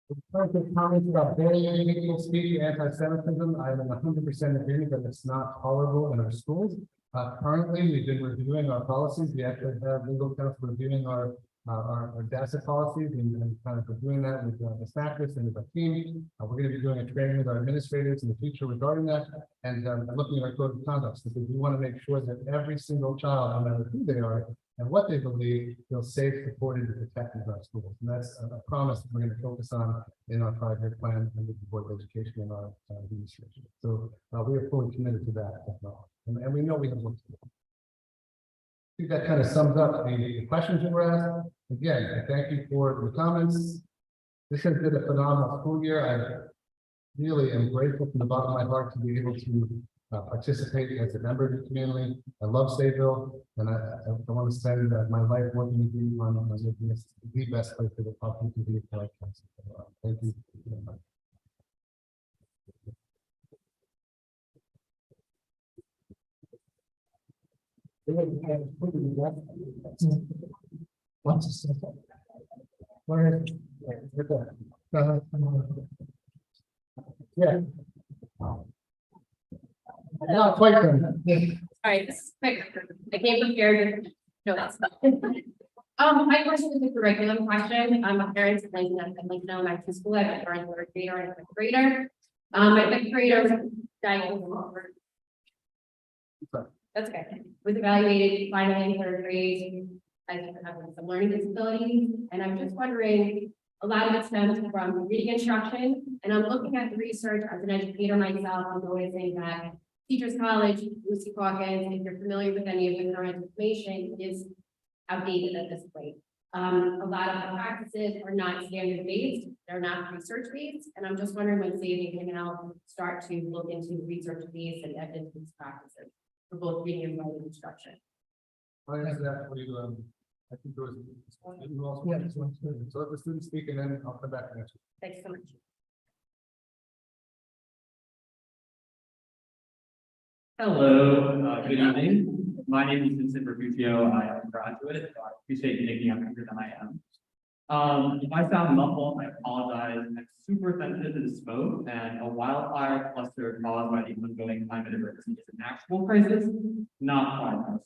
Comments about bullying, hateful speech, anti-Semitism, I'm in 100% agreement that it's not tolerable in our schools. Currently, we've been reviewing our policies. We actually have legal counsel reviewing our DASA policies and kind of reviewing that with the SNAPers and with our team. We're going to be doing a training with our administrators in the future regarding that and looking at our code of conduct because we want to make sure that every single child, no matter who they are and what they believe, feels safe, supported, and protected in our schools. And that's a promise that we're going to focus on in our 5-year plan and with the Board of Education and our administration. So we are fully committed to that as well. And we know we have work to do. I think that kind of sums up the questions that were asked. Again, I thank you for the comments. This has been a phenomenal school year. I really am grateful from the bottom of my heart to be able to participate as a member of the community. I love Sayville, and I want to spend my life working with you on making this the best place for the public to be. Thank you very much. What's the second? Where is it? Yeah. Not quite done. All right, this is quick. I came prepared. No, that's not. My question is a curriculum question. I'm a parent of Lincoln. I've been Lincoln Elementary School. I have a current third grader and a fifth grader. My fifth grader was diagnosed over. That's okay. Was evaluated finally in third grade. I think having some learning disabilities, and I'm just wondering. A lot of it stems from reading instruction, and I'm looking at the research as an educator myself. I'm noticing that Teachers College, Lucy Calkins, if you're familiar with any of the current information, is outdated at this point. A lot of the practices are not standard based, they're not research based, and I'm just wondering when Sayville can now start to look into research based and evidence practices for both reading and writing instruction. I'll answer that for you. I think there was. So let the students speak and then I'll come back and answer. Thanks so much. Hello, good evening. My name is Vincent Berguccio. I am a graduate, so I appreciate you making up younger than I am. If I sound muffled, I apologize. I'm super sensitive to the smoke, and a wildfire cluster caused by the ongoing climate emergency is an actual crisis, not climate.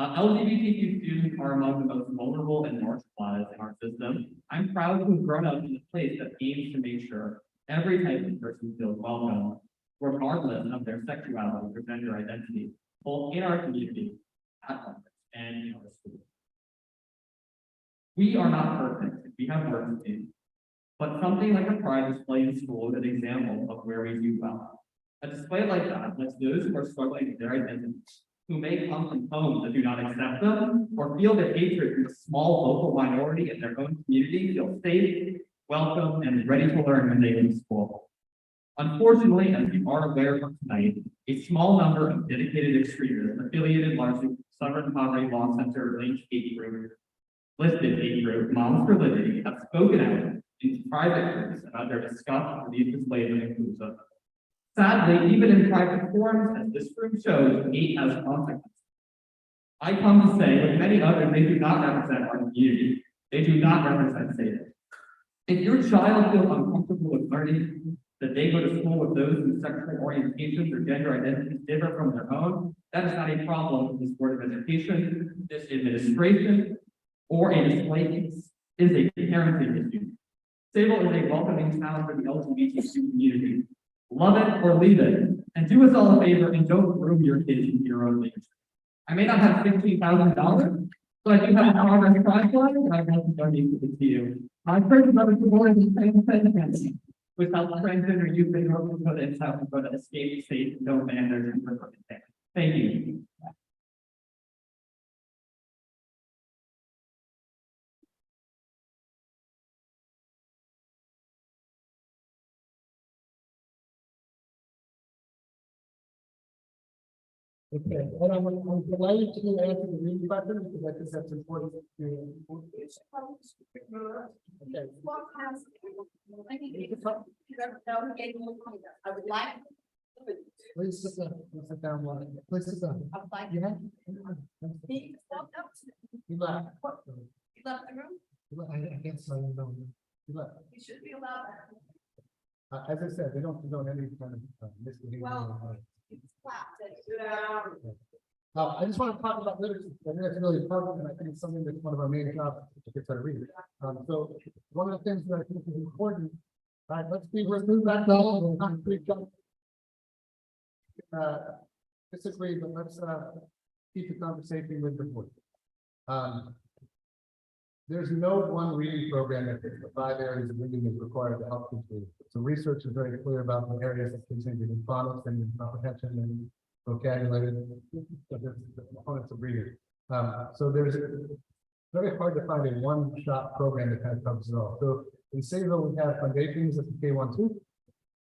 LGBTQ students are among the most vulnerable and marginalized in our system. I'm proud to have grown up in a place that aims to make sure every type of person feels welcome, regardless of their sexuality or gender identity, both in our community, at home, and in our schools. We are not perfect. We have work to do. But something like a pride display in school is an example of where we do well. A display like that lets those who are struggling with their identity, who may come from homes that do not accept them, or feel the hatred from a small local minority in their own community, feel safe, welcome, and ready to learn when they leave school. Unfortunately, as you are aware of tonight, a small number of dedicated extremists affiliated largely with Southern Poverty Law Center linked hate group, listed hate group, Moms for Liberty, have spoken out in private groups about their disgust for these displays of inclusive. Sadly, even in private forums, as this room shows, hate has consequences. I come to say, with many others, they do not represent our community. They do not represent Sayville. If your child feels uncomfortable with learning that they go to school with those whose sexual orientations or gender identities differ from their own, that is not a problem with this Board of Education, this administration, or a display case. It is a parenting issue. Sayville is a welcoming town for the LGBTQ community. Love it or leave it, and do us all a favor and don't groom your kids into your own nature. I may not have $16,000, but I do have a progress prize line, and I want to donate it to you. My first brother to board is the which helps transgender youth in North Dakota and South Dakota escape safe, no banners, and thank you. Okay, and I'm delighted to answer the reading question because I think that's important to. Okay. I would like. Please sit down. Sit down. Please sit down. Yeah. He walked up to me. You left. He left the room. I guess I don't know. You should be allowed. As I said, we don't condone any kind of misbehavior. Well, it's clapped. I just want to talk about literacy. I think that's really important, and I think it's something that's one of our main jobs to get to read. So one of the things that I think is important, let's move back down. Disagree, but let's keep the conversation with the board. There's no one reading program that fits the 5 areas of reading is required to help kids read. So research is very clear about the areas that kids need in phonics and comprehension and vocabulary, the components of reading. So there's very hard to find a one-shot program that kind of covers it all. So in Sayville, we have foundations at the K-1-2.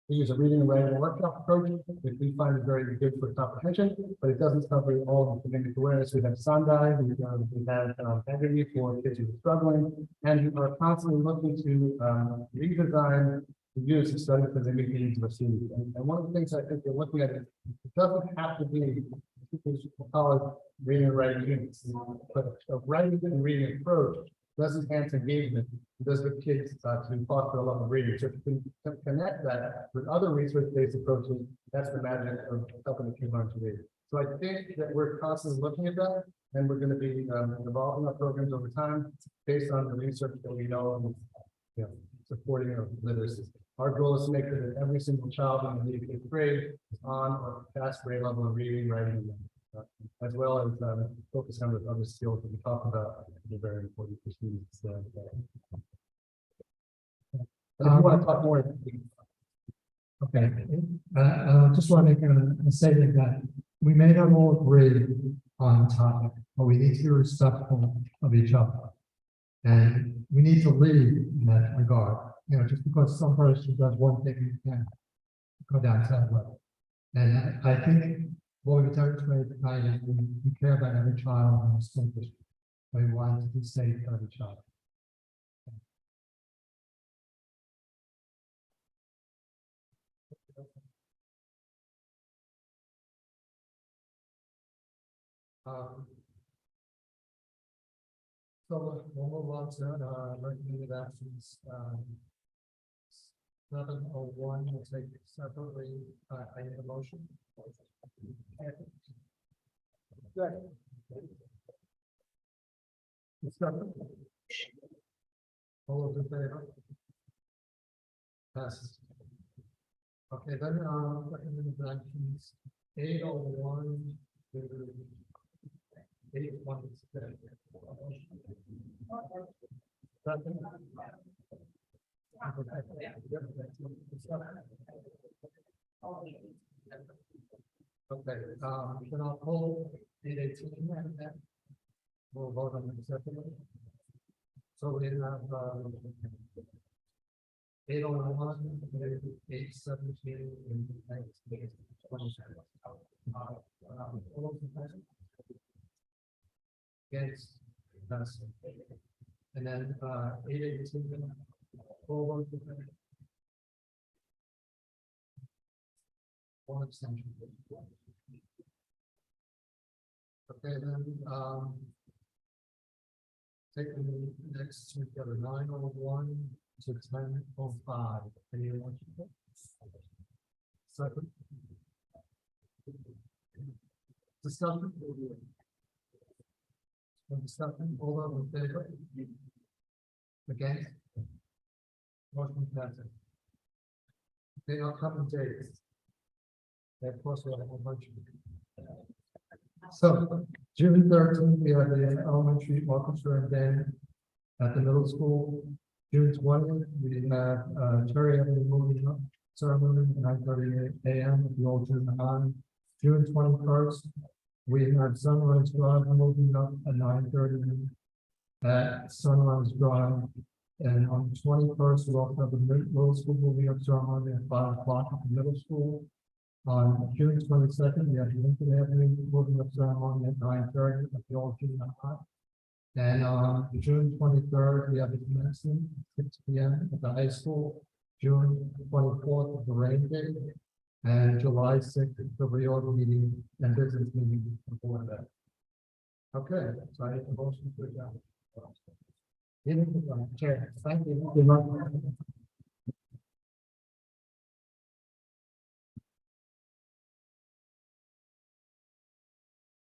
We use a reading and writing workshop approach, which we find is very good for comprehension, but it doesn't cover all of the academic awareness. We have Sandai, we have integrity for kids who are struggling, and we are constantly looking to redesign the units of study for the needs of our students. And one of the things I think we're looking at is it doesn't have to be college reading and writing units, but a writing and reading approach does enhance engagement. It does get kids to foster a love of reading. So if you can connect that with other research-based approaches, that's the magic of helping the kids learn to read. So I think that we're constantly looking at that, and we're going to be evolving our programs over time based on the research that we know and supporting of literacy. Our goal is to make sure that every single child in the 8th grade is on or past grade level of reading, writing, and as well as focus on the other skills that we talk about. They're very important for students. If you want to talk more. Okay, just want to make a statement that we may not all agree on the topic, but we need to be respectful of each other. And we need to lead in that regard. Just because some person does one thing, you can't go down to that level. And I think what we've demonstrated tonight is we care about every child in the school district. We want to be safe for every child. So we'll move on to recommended actions. 701 will take separately. I need a motion. Discussion. All those in favor? Passes. Okay, then recommended actions 801 to 816. Okay, then I'll pull 818 and then we'll vote on it separately. So we have 801, 817, and 827. Against, that's, and then 818. Forward. One extension. Okay, then take the next two together, 901 to 1005. Anyone? Second. Discussion. Discussion. All those in favor? Against? Motion passes. The upcoming dates. Of course, we have a whole bunch of. So, June 13th, we have the elementary orchestra and band at the middle school. June 20th, we have Cherry Avenue moving up ceremony at 9:30 a.m. at the old June High. June 21st, we have Sunrise Drive moving up at 9:30 at Sunrise Drive. And on the 21st, we also have the middle school moving up ceremony at 5 o'clock at the middle school. On June 22nd, we have the Lincoln Avenue moving up ceremony at 9:30 at the old junior high. And on June 23rd, we have the commencement at 6 p.m. at the high school. June 24th is the rain day. And July 6th is the reorg meeting and business meeting before that. Okay, so I need a motion to adjourn. Okay, thank you. Good luck.